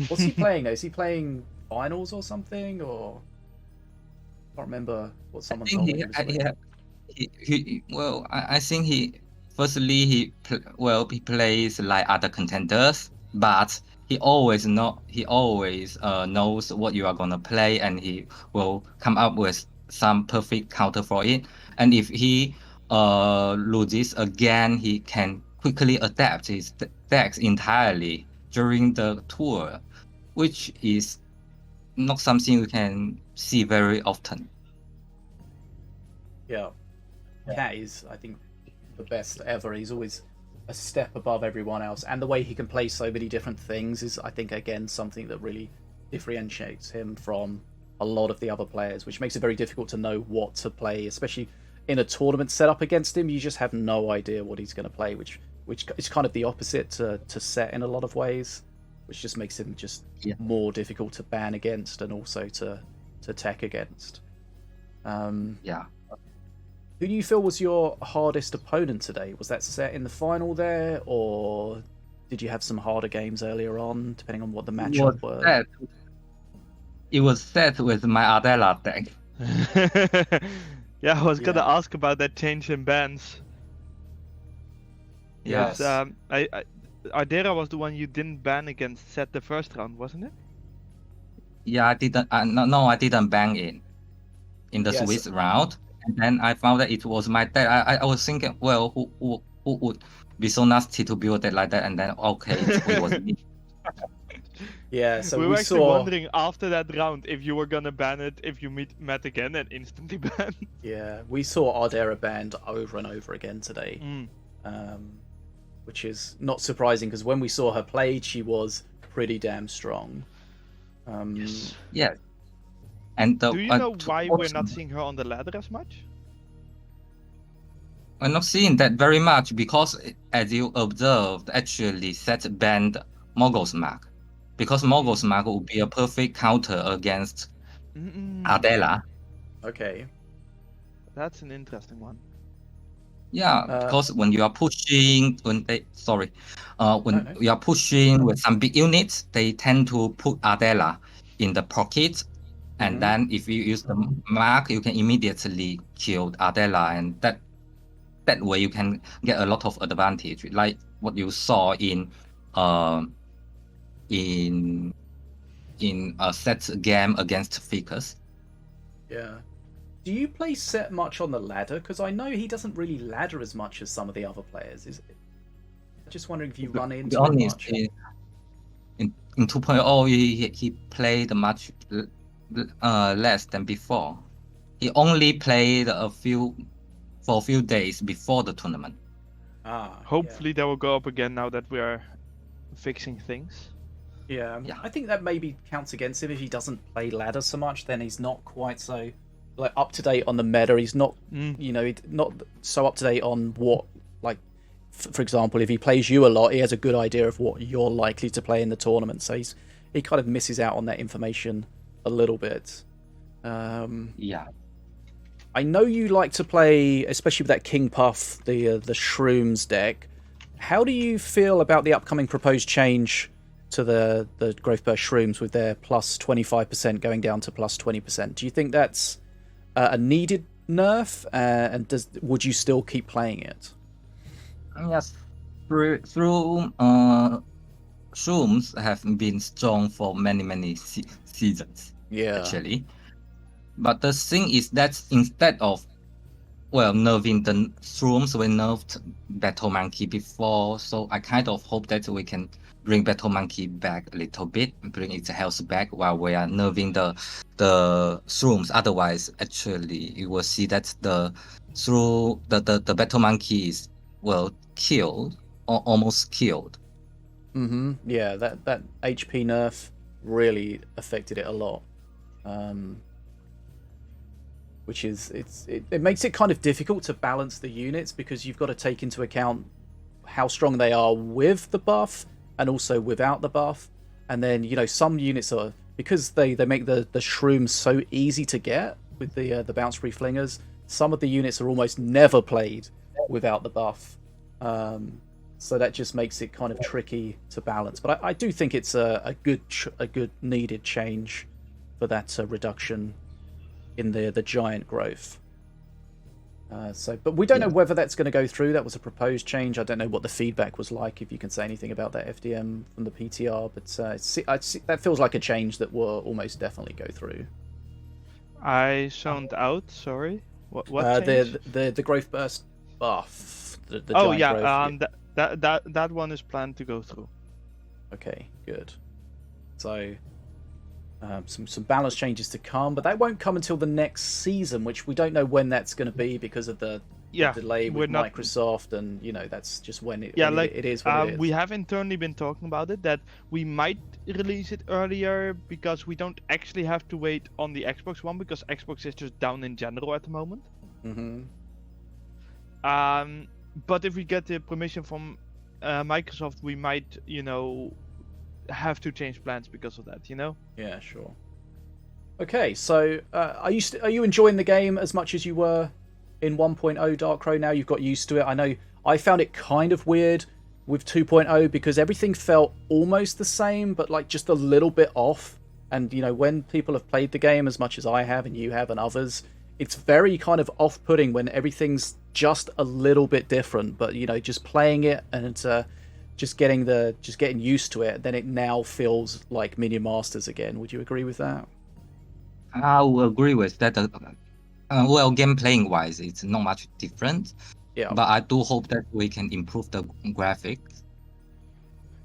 What's he playing though? Is he playing finals or something? Or I can't remember what someone told me he was playing. I think he plays like other contenders, but he always knows what you are gonna play, and he will come up with some perfect counter for it. And if he loses again, he can quickly adapt his decks entirely during the tour, which is not something we can see very often. Yeah, Cat is, I think, the best ever. He's always a step above everyone else, and the way he can play so many different things is, I think, again, something that really differentiates him from a lot of the other players, which makes it very difficult to know what to play, especially in a tournament set up against him. You just have no idea what he's going to play, which is kind of the opposite to SeT in a lot of ways, which just makes him just more difficult to ban against and also to tech against. Yeah. Who do you feel was your hardest opponent today? Was that SeT in the final there, or did you have some harder games earlier on, depending on what the matchup were? It was SeT with my Adela deck. Yeah, I was gonna ask about that change in bans. Yes. Adera was the one you didn't ban against SeT the first round, wasn't it? Yeah, I didn't. No, I didn't ban it in the Swiss round. And then I found that it was my deck. I was thinking, well, who would be so nasty to build it like that? And then okay, it was me. Yeah, so we were actually wondering after that round if you were gonna ban it if you met again and instantly ban. Yeah, we saw Ardera banned over and over again today, which is not surprising because when we saw her played, she was pretty damn strong. Yes. Yeah. And do you know why we're not seeing her on the ladder as much? We're not seeing that very much because, as you observed, actually SeT banned Mogul's Mark. Because Mogul's Mark would be a perfect counter against Adela. Okay. That's an interesting one. Yeah, because when you are pushing, you are pushing with some big units, they tend to put Adela in the pocket. And then if you use the mark, you can immediately kill Adela, and that way you can get a lot of advantage, like what you saw in a SeT game against Ficus. Yeah. Do you play SeT much on the ladder? Because I know he doesn't really ladder as much as some of the other players. Is it? I'm just wondering if you run into it much. In 2.0, he played much less than before. He only played for a few days before the tournament. Hopefully that will go up again now that we are fixing things. Yeah, I think that maybe counts against him if he doesn't play ladder so much. Then he's not quite so up to date on the meta. He's not, not so up to date on what, for example, if he plays you a lot, he has a good idea of what you're likely to play in the tournament. So he kind of misses out on that information a little bit. Yeah. I know you like to play, especially with that King Puff, the Shrooms deck. How do you feel about the upcoming proposed change to the Growth Burst Shrooms with their plus 25% going down to plus 20%? Do you think that's a needed nerf? And would you still keep playing it? Yes. Through Shrooms have been strong for many seasons. Yeah. Actually. But the thing is that instead of nerfing the Shrooms, we nerfed Battle Monkey before, so I kind of hope that we can bring Battle Monkey back a little bit, bring its health back while we are nerfing the Shrooms. Otherwise, actually, you will see that the Battle Monkey is killed or almost killed. Yeah, that HP nerf really affected it a lot. Which is it makes it kind of difficult to balance the units because you've got to take into account how strong they are with the buff and also without the buff. And then, you know, some units are, because they make the shrooms so easy to get with the bounce free flingers, some of the units are almost never played without the buff. So that just makes it kind of tricky to balance. But I do think it's a good needed change for that reduction in the giant growth. But we don't know whether that's going to go through. That was a proposed change. I don't know what the feedback was like, if you can say anything about that FDM from the PTR. But that feels like a change that will almost definitely go through. I zoned out. Sorry. What change? The growth burst buff. The oh giant yeah. growth. That one is planned to go through. Okay, good. So some balance changes to come, but that won't come until the next season, which we don't know when that's going to be because of the delay with Microsoft, and you know that's just when it is what it is. We have internally been talking about it, that we might release it earlier because we don't actually have to wait on the Xbox One, because Xbox is just down in general at the moment. But if we get the permission from Microsoft, we might, you know, have to change plans because of that, you know? Yeah, sure. Okay, so are you enjoying the game as much as you were in 1.0 Dark Crow now? You've got used to it. I know I found it kind of weird with 2.0 because everything felt almost the same, but like just a little bit off. And, you know, when people have played the game as much as I have and you have and others, it's very kind of off-putting when everything's just a little bit different. But, you know, just playing it and just getting used to it, then it now feels like Minion Masters again. Would you agree with that? I will agree with that. Well, game playing wise, it's not much different. Yeah. But I do hope that we can improve the graphics.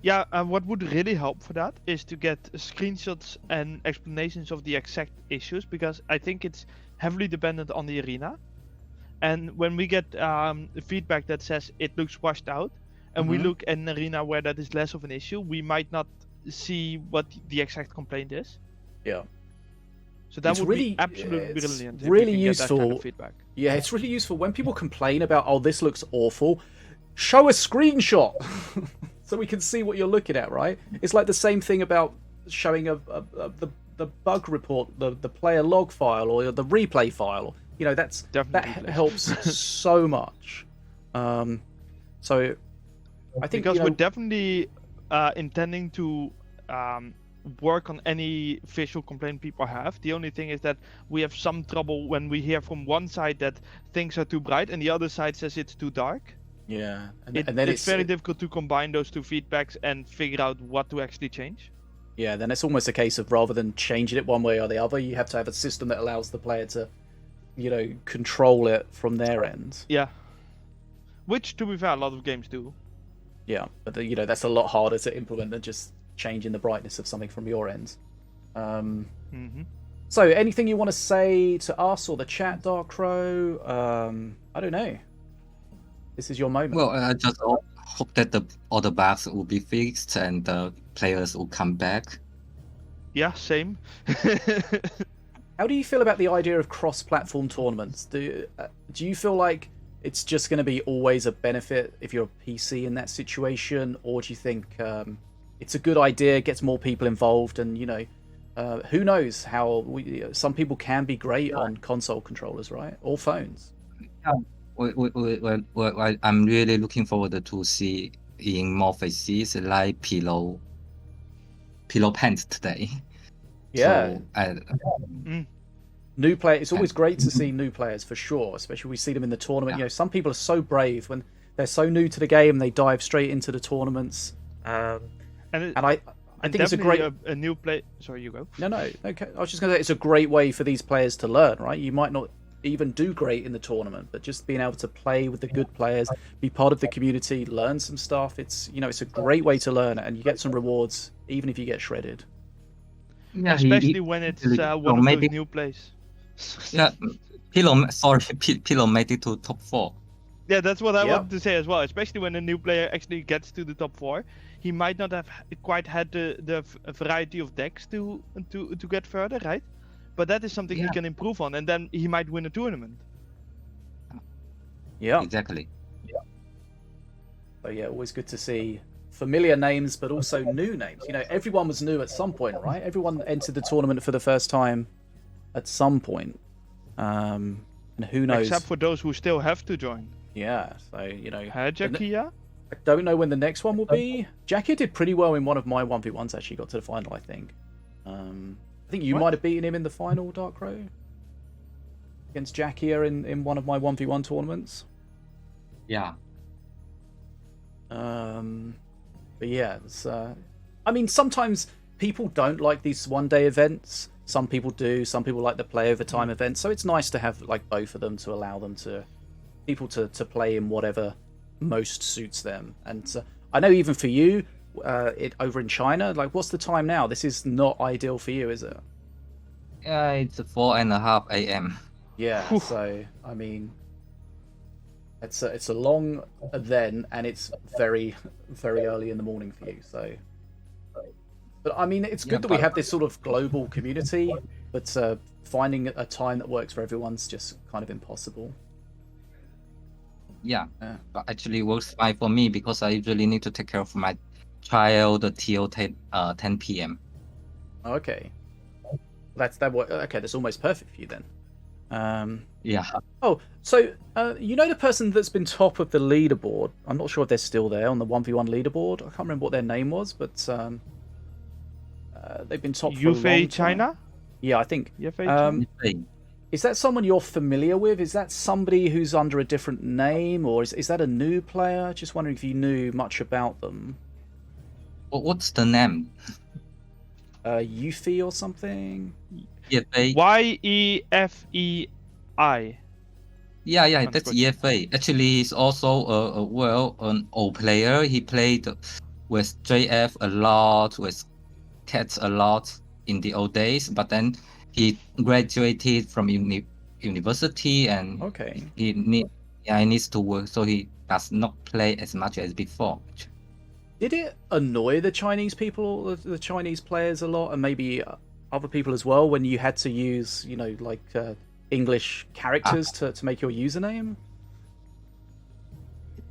Yeah, what would really help for that is to get screenshots and explanations of the exact issues, because I think it's heavily dependent on the arena. And when we get feedback that says it looks washed out, and we look at an arena where that is less of an issue, we might not see what the exact complaint is. Yeah. So that would really, be absolutely brilliant. Really if we can useful. Get that kind of feedback. Yeah, it's really useful when people complain about, oh, this looks awful. Show a screenshot so we can see what you're looking at, right? It's like the same thing about showing the bug report, the player log file or the replay file. You know, that helps so much. So I think because we're definitely intending to work on any visual complaint people have. The only thing is that we have some trouble when we hear from one side that things are too bright and the other side says it's too dark. Yeah, and then it's very difficult to combine those two feedbacks and figure out what to actually change. Yeah, then it's almost a case of rather than changing it one way or the other, you have to have a system that allows the player to, you know, control it from their end. Yeah. Which, to be fair, a lot of games do. Yeah, but you know, that's a lot harder to implement than just changing the brightness of something from your end. So, anything you want to say to us or the chat, Dark Crow? I don't know. This is your moment. Well, I just hope that all the bugs will be fixed and the players will come back. Yeah, same. How do you feel about the idea of cross-platform tournaments? Do you feel like it's just going to be always a benefit if you're a PC in that situation, or do you think it's a good idea, gets more people involved, and you know, who knows how some people can be great on console controllers, right, or phones? Yeah. Well, I'm really looking forward to see in more faces like pillow pants today. Yeah. So, New players. It's always great to see new players for sure, especially we see them in the tournament. You know, some people are so brave when they're so new to the game, they dive straight into the tournaments. I think it's a great a new play. Sorry, you go. No. Okay, I was just going to say it's a great way for these players to learn. Right, you might not even do great in the tournament, but just being able to play with the good players, be part of the community, learn some stuff. It's, you know, it's a great way to learn, and you get some rewards even if you get shredded. Yeah, especially when it's one of those new plays. Yeah, Pillow made it to top 4. Yeah, that's what I wanted to say as well. Especially when a new player actually gets to the top 4, he might not have quite had the variety of decks to get further, right? But that is something he can improve on, and then he might win a tournament. Yeah, exactly. So yeah, always good to see familiar names, but also new names. You know, everyone was new at some point, right? Everyone entered the tournament for the first time at some point. And who knows? Except for those who still have to join. Yeah, so, you know... Jakia? I don't know when the next one will be. Jackie did pretty well in one of my 1v1s, actually. Got to the final, I think. I think you might have beaten him in the final, Dark Crow. Against Jackie in one of my 1v1 tournaments. Yeah. But yeah, it's, I mean, sometimes people don't like these one-day events. Some people do. Some people like the play over time events. So it's nice to have like both of them to allow them to people to play in whatever most suits them. And I know even for you, over in China, like what's the time now? This is not ideal for you, is it? Yeah, it's 4:30 a.m. Yeah. So I mean, it's a long then, and it's very very early in the morning for you. So, but I mean, it's good that we have this sort of global community, but finding a time that works for everyone's just kind of impossible. Yeah, but actually it works fine for me because I usually need to take care of my child till 10 p.m. Okay, okay, that's almost perfect for you then. Yeah. Oh, so you know the person that's been top of the leaderboard? I'm not sure if they're still there on the 1v1 leaderboard. I can't remember what their name was, but they've been top for a long time. China? Yeah, I think. China? Is that someone you're familiar with? Is that somebody who's under a different name, or is that a new player? Just wondering if you knew much about them. What's the name? Yuffie or something? Yefei. Yeah, that's Yefei. Actually, he's also an old player. He played with JF a lot, with Cats a lot in the old days, but then he graduated from university and he needs to work, so he does not play as much as before. Did it annoy the Chinese people, the Chinese players a lot, and maybe other people as well, when you had to use, you know, like English characters to make your username?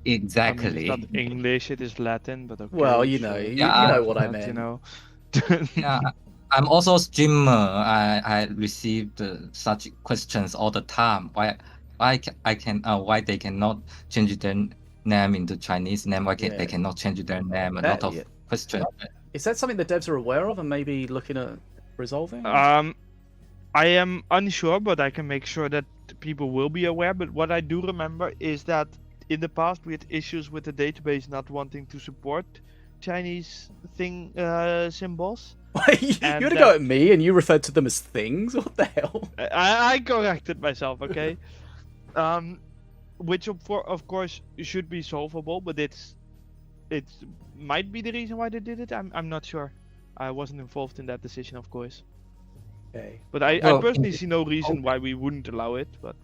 Exactly. I mean, it's not English, it is Latin, but okay. Well, you know, you know what I meant. You know. Yeah, I'm also a streamer. I received such questions all the time. Why they cannot change their name into Chinese name? Why they cannot change their name? A lot of questions. Is that something the devs are aware of and maybe looking at resolving? I am unsure, but I can make sure that people will be aware. But what I do remember is that in the past we had issues with the database not wanting to support Chinese symbols. You had to go at me and you referred to them as things? What the hell? I corrected myself, okay? Which of course should be solvable, but it might be the reason why they did it. I'm not sure. I wasn't involved in that decision, of course. Okay. But I personally see no reason why we wouldn't allow it. But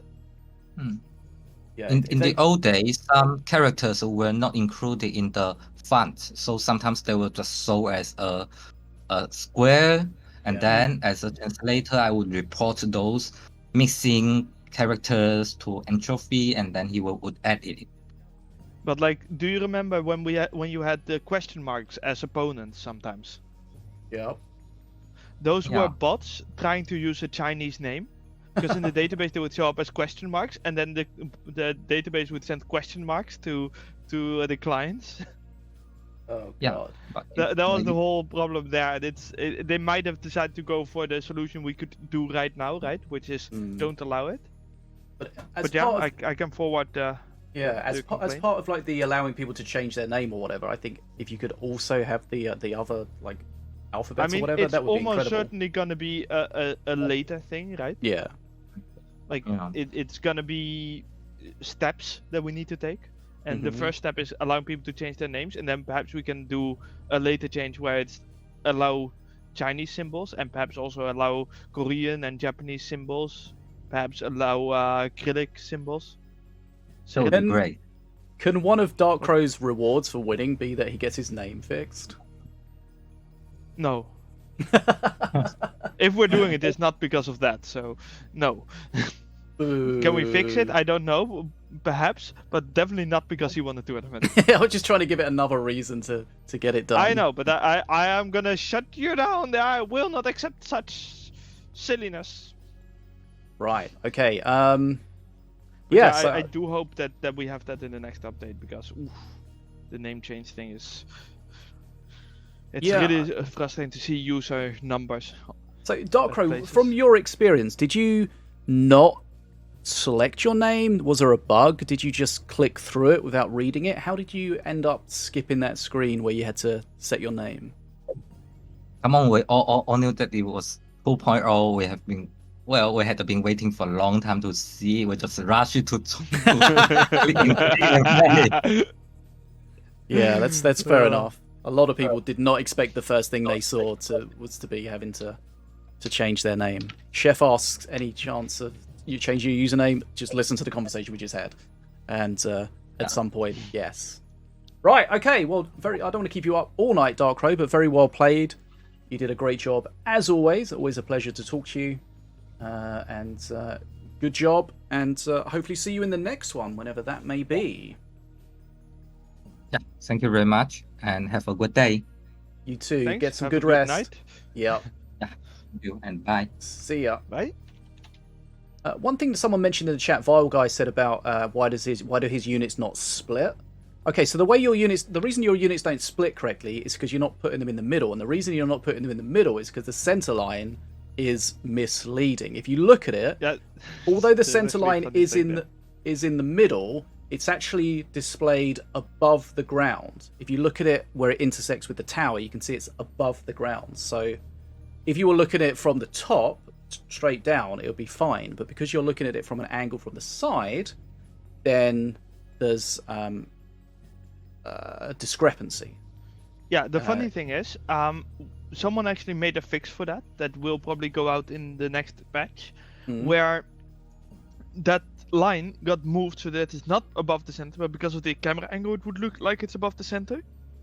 yeah, in the old days, some characters were not included in the font, so sometimes they were just show as a square, and then as a translator, I would report those missing characters to Entropy, and then he would add it. But like, do you remember when you had the question marks as opponents sometimes? Yeah. Those were bots trying to use a Chinese name, because in the database they would show up as question marks, and then the database would send question marks to the clients. Oh god. Yeah, that was the whole problem there. They might have decided to go for the solution we could do right now, right? Which is don't allow it. But yeah, I can forward the. Yeah, as part of like the allowing people to change their name or whatever, I think if you could also have the other like alphabets or whatever, that would be incredible. It's almost certainly gonna be a later thing, right? Yeah. Like it's gonna be steps that we need to take, and the first step is allowing people to change their names, and then perhaps we can do a later change where it's allow Chinese symbols and perhaps also allow Korean and Japanese symbols, perhaps allow acrylic symbols. So that'd be great. Can one of Dark Crow's rewards for winning be that he gets his name fixed? No. If we're doing it, it's not because of that, so no. Can we fix it? I don't know, Perhaps, but definitely not because he wanted to admit. I was just trying to give it another reason to get it done. I know, but I am gonna shut you down. I will not accept such silliness. Right. Okay. But Yeah. So I do hope that we have that in the next update, because the name change thing is. It's really frustrating to see user numbers. So Darkrow, places. from your experience, did you not select your name? Was there a bug? Did you just click through it without reading it? How did you end up skipping that screen where you had to set your name? Come on, we all knew that it was 2.0. We had been waiting for a long time to see. We just rushed to Yeah, that's fair enough. A lot of people did not expect the first thing they saw was to be having to change their name. Chef asks, any chance of you change your username? Just listen to the conversation we just had, and at some point, yes. Right. Okay. Well, I don't want to keep you up all night, Darkrow, but very well played. You did a great job as always. Always a pleasure to talk to you, and good job. And hopefully see you in the next one, whenever that may be. Yeah, thank you very much, and have a good day. You too. Thanks. Get some Have good a rest. night. Yeah. Thank you, and bye. See ya. Bye. One thing that someone mentioned in the chat, Vile Guy said about why do his units not split? Okay, so the reason your units don't split correctly is because you're not putting them in the middle, and the reason you're not putting them in the middle is because the center line is misleading. If you look at it, although the center line is in the middle, it's actually displayed above the ground. If you look at it where it intersects with the tower, you can see it's above the ground. So if you were looking at it from the top straight down, it would be fine, but because you're looking at it from an angle from the side, then there's a discrepancy. Yeah, the funny thing is, someone actually made a fix for that will probably go out in the next patch, where that line got moved so that it's not above the center, but because of the camera angle it would look like it's above the center.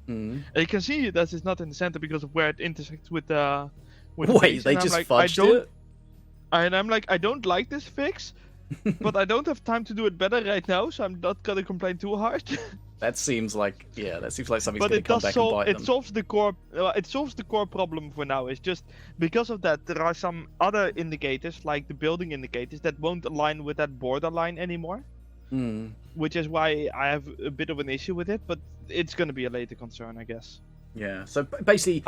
And you can see that it's not in the center because of where it intersects with the Wait, they just fudged it? And I'm like, I don't like this fix, but I don't have time to do it better right now, so I'm not gonna complain too hard. That seems like something's But going to it come does back and bite it them. solves the core. It solves the core problem for now. It's just because of that there are some other indicators, like the building indicators, that won't align with that borderline anymore. Which is why I have a bit of an issue with it. But it's going to be a later concern, I guess. Yeah. So basically,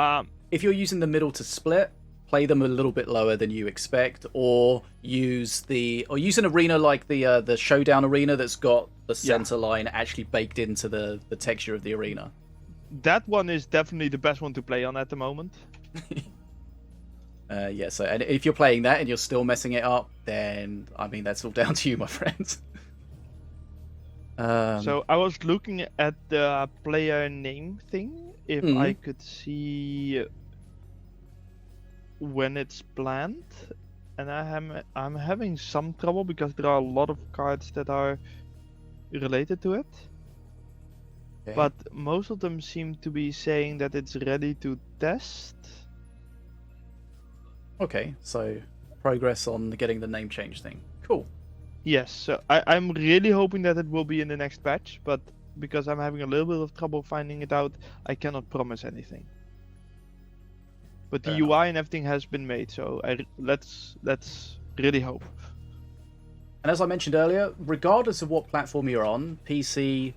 if you're using the middle to split, play them a little bit lower than you expect, or use an arena like the showdown arena that's got the center line actually baked into the texture of the arena. That one is definitely the best one to play on at the moment. Yeah. So, and if you're playing that and you're still messing it up, then I mean that's all down to you, my friends. So I was looking at the player name thing, if I could see when it's planned, and I'm having some trouble because there are a lot of cards that are related to it. Okay. But most of them seem to be saying that it's ready to test. Okay, so progress on getting the name change thing. Cool. Yes, so I'm really hoping that it will be in the next patch, but because I'm having a little bit of trouble finding it out, I cannot promise anything. But the UI and everything has been made, so let's really hope. And as I mentioned earlier, regardless of what platform you're on, PC,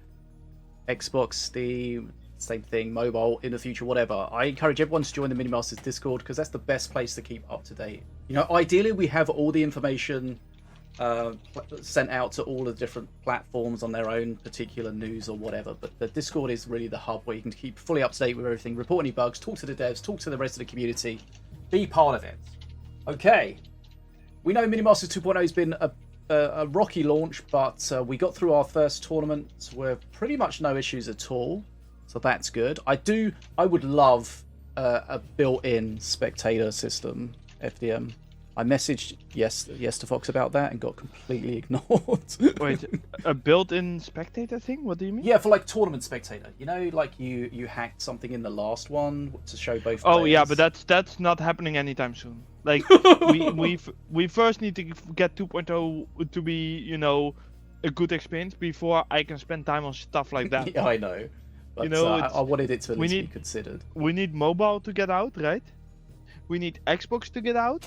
Xbox, Steam, same thing, mobile, in the future, whatever, I encourage everyone to join the Minion Masters Discord, because that's the best place to keep up to date. You know, ideally we have all the information sent out to all the different platforms on their own particular news or whatever, but the Discord is really the hub where you can keep fully up to date with everything, report any bugs, talk to the devs, talk to the rest of the community, be part of it. Okay, we know Minion Masters 2.0 has been a rocky launch, but we got through our first tournament with pretty much no issues at all, so that's good. I would love a built-in spectator system, FDM. I messaged yes to Fox about that and got completely ignored. Wait, a built-in spectator thing? What do you mean? Yeah, for like tournament spectator. You know, like you hacked something in the last one to show both Oh players. yeah, but that's not happening anytime soon. Like we first need to get 2.0 to be, you know, a good experience before I can spend time on stuff like that. Yeah, I know. But You know, I wanted it to at we least be need- considered. We need mobile to get out, right? We need Xbox to get out.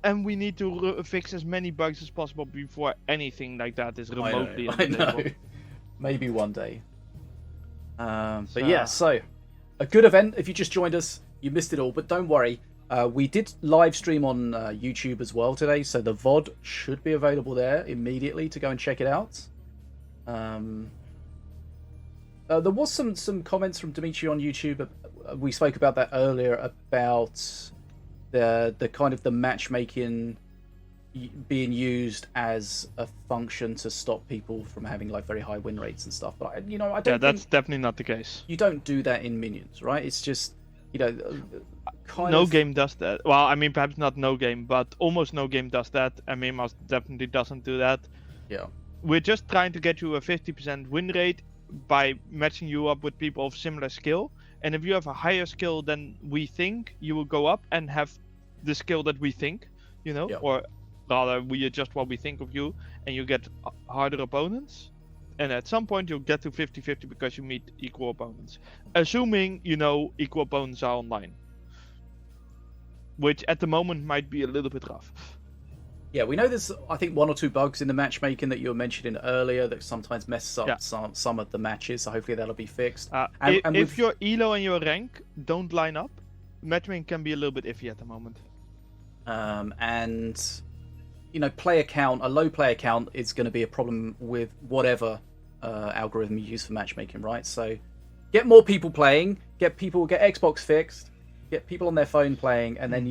And we need to fix as many bugs as possible before anything like that is remotely I know. available. Maybe one day. But So- yeah, so a good event. If you just joined us, you missed it all. But don't worry, we did live stream on YouTube as well today, so the VOD should be available there immediately to go and check it out. There was some comments from Dimitri on YouTube. We spoke about that earlier about the kind of the matchmaking being used as a function to stop people from having like very high win rates and stuff. But I don't. Yeah, that's think definitely not the case. you don't do that in Minions, right? It's just kind No of game does that. Well, I mean, perhaps not no game, but almost no game does that. And Minion Masters definitely doesn't do that. Yeah. We're just trying to get you a 50% win rate by matching you up with people of similar skill. And if you have a higher skill than we think, you will go up and have the skill that we think, Yeah. or rather we adjust what we think of you, and you get harder opponents. And at some point you'll get to 50-50 because you meet equal opponents. Assuming, equal opponents are online. Which at the moment might be a little bit rough. Yeah, we know there's, I think, one or two bugs in the matchmaking that you were mentioning earlier that sometimes messes up some of the matches, so hopefully that'll be fixed. If your elo and your rank don't line up, matchmaking can be a little bit iffy at the moment. And player count, a low player count is going to be a problem with whatever algorithm you use for matchmaking, right? So get more people playing, get Xbox fixed, get people on their phone playing, and then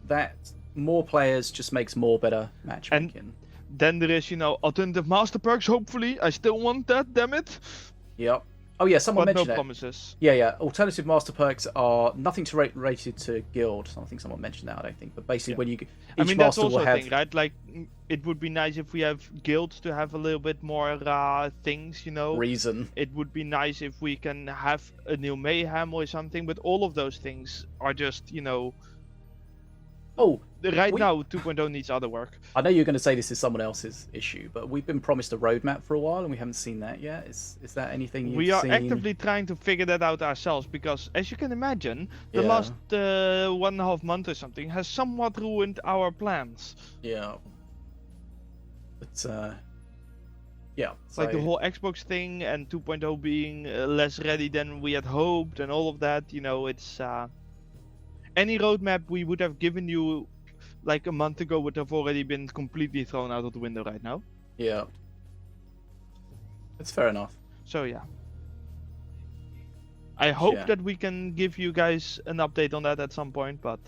that more players just makes more better matchmaking. Then there is alternative master perks. Hopefully, I still want that. Damn it! Yep. Oh yeah, someone But no mentioned it. promises. Yeah. Alternative master perks are nothing to rated to guild. I think someone mentioned that. I don't think, but basically when you each that's master also will a have thing, right? Like, it would be nice if we have guilds to have a little bit more things, reason. It would be nice if we can have a new mayhem or something, but all of those things are just, Oh, now 2.0 needs other work. I know you're going to say this is someone else's issue, but we've been promised a roadmap for a while and we haven't seen that yet. Is that anything you've We are seen? actively trying to figure that out ourselves because, as you can imagine, the last 1.5 months or something has somewhat ruined our plans. Yeah. But yeah. Like the so- whole Xbox thing and 2.0 being less ready than we had hoped and all of that, it's any roadmap we would have given you like a month ago would have already been completely thrown out of the window right now. Yeah. That's fair enough. So yeah. I hope Yeah. that we can give you guys an update on that at some point, but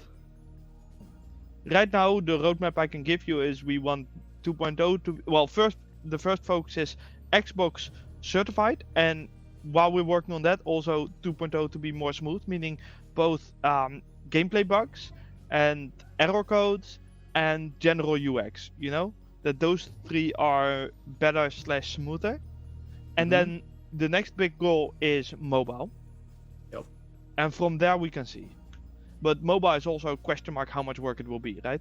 right now the roadmap I can give you is we want 2.0 to the first focus is Xbox certified, and while we're working on that, also 2.0 to be more smooth, meaning both gameplay bugs and error codes and general UX, that those three are better / smoother. And then the next big goal is mobile. Yep. And from there we can see. But mobile is also a question mark how much work it will be, right?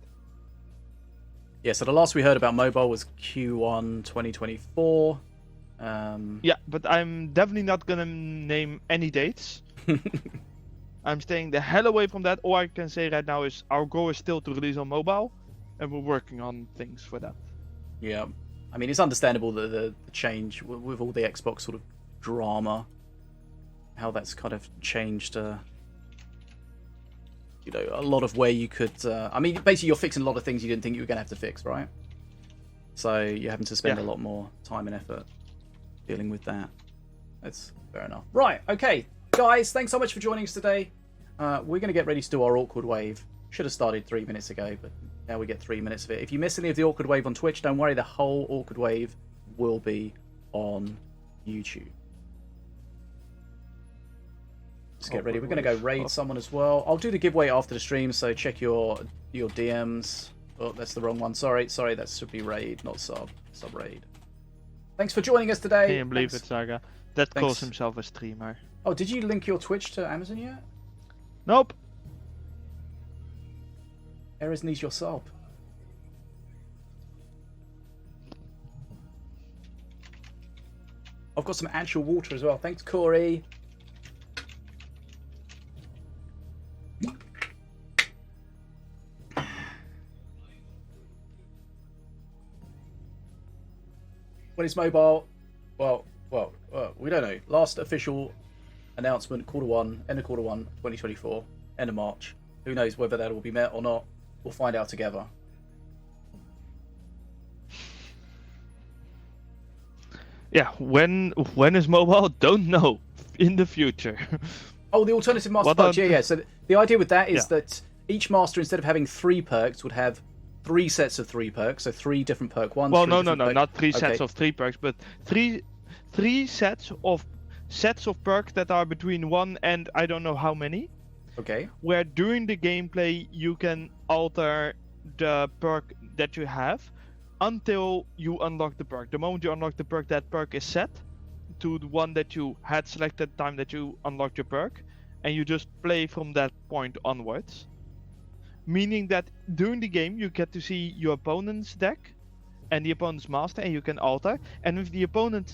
Yeah, so the last we heard about mobile was Q1 2024. Yeah, but I'm definitely not gonna name any dates. I'm staying the hell away from that. All I can say right now is our goal is still to release on mobile, and we're working on things for that. Yeah. I mean, it's understandable that the change with all the Xbox sort of drama, how that's kind of changed, a lot of where you could... I mean, basically you're fixing a lot of things you didn't think you were going to have to fix, right? So you're having to spend a lot more time and effort dealing with that. That's fair enough. Right, okay. Guys, thanks so much for joining us today. We're going to get ready to do our awkward wave. Should have started 3 minutes ago, but now we get 3 minutes of it. If you miss any of the awkward wave on Twitch, don't worry, the whole awkward wave will be on YouTube. Let's get ready. We're going to go raid someone as well. I'll do the giveaway after the stream, so check your DMs. Oh, that's the wrong one. Sorry, that should be raid, not sub raid. Thanks for joining us today. Can't believe it, Saga. That Thanks. calls himself a streamer. Oh, did you link your Twitch to Amazon yet? Nope. Erez needs your sub. I've got some actual water as well. Thanks, Corey. When it's mobile, well, we don't know. Last official announcement, end of quarter one, 2024, end of March. Who knows whether that will be met or not? We'll find out together. Yeah, when is mobile? Don't know. In the future. Oh, the alternative master perks. Yeah. So the idea with that is that each master, instead of having 3 perks, would have 3 sets of 3 perks. So 3 different perk ones. Well, no, not 3 sets of 3 perks, but three sets of perks that are between 1 and I don't know how many. Okay. Where during the gameplay you can alter the perk that you have until you unlock the perk. The moment you unlock the perk, that perk is set to the one that you had selected the time that you unlocked your perk, and you just play from that point onwards. Meaning that during the game you get to see your opponent's deck and the opponent's master, and you can alter. And if the opponent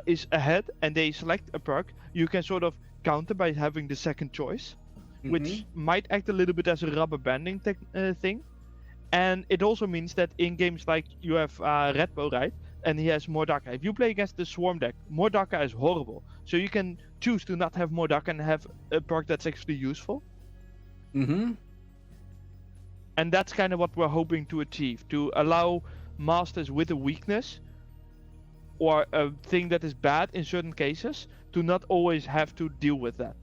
is ahead and they select a perk, you can sort of counter by having the second choice, which might act a little bit as a rubber banding thing. And it also means that in games like you have Redbow, right? And he has Mordaka. If you play against the Swarm deck, Mordaka is horrible. So you can choose to not have Mordaka and have a perk that's actually useful. And that's kind of what we're hoping to achieve. To allow masters with a weakness or a thing that is bad in certain cases to not always have to deal with that.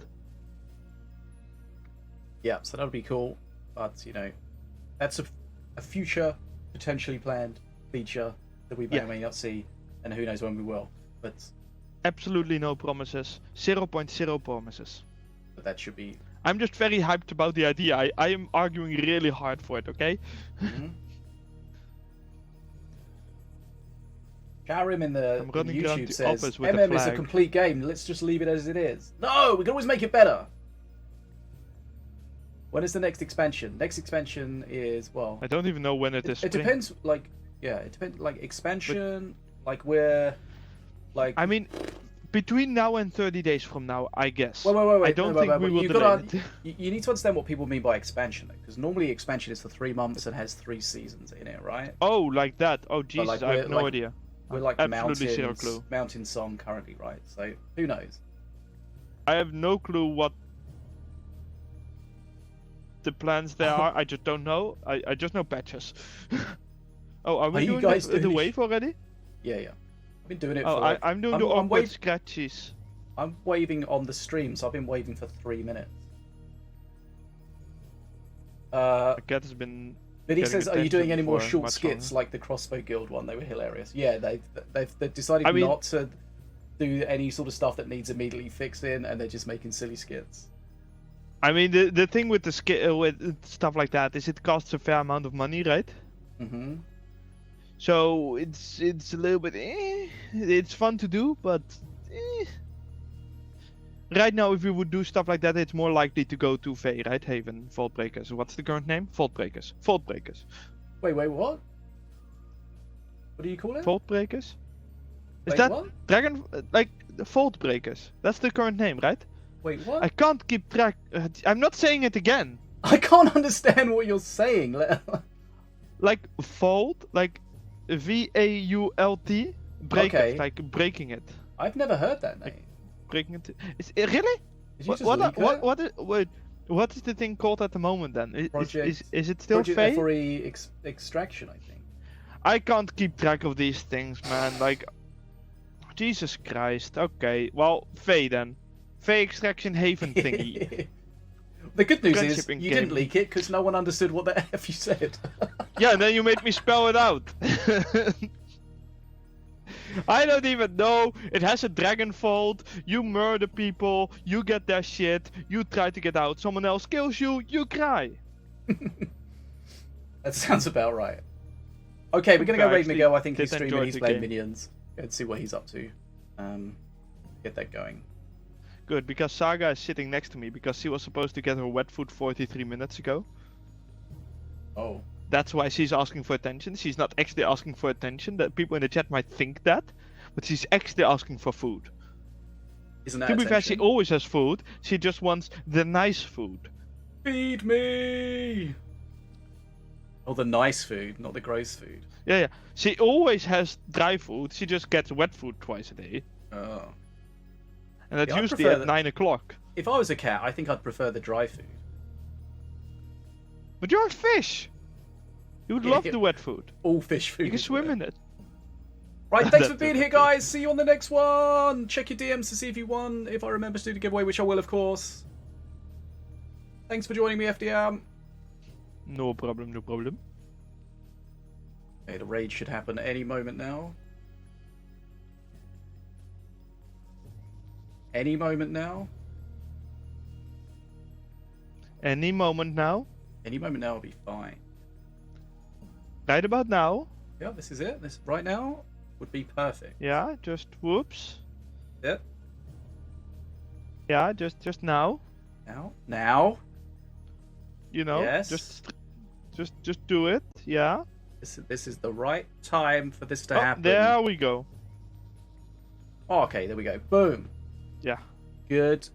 Yeah, so that would be cool. But, you know, that's a future potentially planned feature that we may or may not see, and who knows when we will. But absolutely no promises. 0.0 promises. But that should be... I'm just very hyped about the idea. I am arguing really hard for it, okay? Karim in the YouTube says, MM is a complete game, let's just leave it as it is. No, we can always make it better. When is the next expansion? Next expansion is, well... I don't even know when it is. It depends, like, yeah, it depends, like, expansion, like, where, like... I mean, between now and 30 days from now, I guess. Wait. I don't think we will delay it. You need to understand what people mean by expansion, though, because normally expansion is for 3 months and has 3 seasons in it, right? Oh, like that? Oh, Jesus, like, I have no idea. We're like absolutely zero clue. Mountain Song currently, right? So, who knows? I have no clue what the plans there are. I just don't know. I just know patches. Oh, are we doing the wave already? Yeah. I've been doing it for like... I'm doing the awkward scratches. I'm waving on the stream, so I've been waving for 3 minutes. The cat has been... Biddy says, are you doing any more short skits like the Crossbow Guild one? They were hilarious. Yeah, they've decided not to do any sort of stuff that needs immediately fixing, and they're just making silly skits. I mean, the thing with the with stuff like that is it costs a fair amount of money, right? So it's a little bit it's fun to do, but right now if we would do stuff like that, it's more likely to go to Fae, right? Haven, Vault Breakers. What's the current name? Vault Breakers. Vault Breakers. Wait, what? What do you call it? Vault Breakers. Is Wait, that what? Dragon like the Vault Breakers? That's the current name, right? Wait, what? I can't keep track. I'm not saying it again. I can't understand what you're saying. Like Vault, like VAULT, breakers, like breaking it. I've never heard that name. Like breaking it. Is it really? What is the thing called at the moment then? Is it still Fae? Project Extraction, I think. I can't keep track of these things, man. Like, Jesus Christ. Okay, well, Fae then. Fae Extraction Haven thingy. The good news is you didn't leak it because no one understood what the F you said. Yeah, and then you made me spell it out. I don't even know. It has a dragon vault. You murder people. You get their shit. You try to get out. Someone else kills you. You cry. That sounds about right. Okay, we're gonna go raid Miguel. I think he's streaming. He's playing Minions. Let's see what he's up to. Get that going. Good, because Saga is sitting next to me because she was supposed to get her wet foot 43 minutes ago. Oh. That's why she's asking for attention. She's not actually asking for attention. That people in the chat might think that, but she's actually asking for food. Isn't that To be fair, she attention? always has food. She just wants the nice food. Feed me! Oh, the nice food, not the gross food. Yeah. She always has dry food. She just gets wet food twice a day, Oh. and that's Yeah, I'd usually prefer at that. 9 o'clock. If I was a cat, I think I'd prefer the dry food. But you're a fish. You would Yeah, love yeah. the wet food. All fish food. You can is swim wet. in it. Right, thanks for That's being it, here, guys. See you on the next one. Check your DMs to see if you won. If I remember to do the giveaway, which I will, of course. Thanks for joining me, FDM. No problem, no problem. Okay, the raid should happen any moment now. Any moment now. Any moment now. Any moment now will be fine. Right about now. Yeah, this is it. This right now would be perfect. Yeah, just whoops. Yep. Yeah, just now. Now. You know, Yes. just do it. Yeah. This is the right time for this to Oh, happen. there we go. Oh, okay, there we go. Boom. Yeah. Good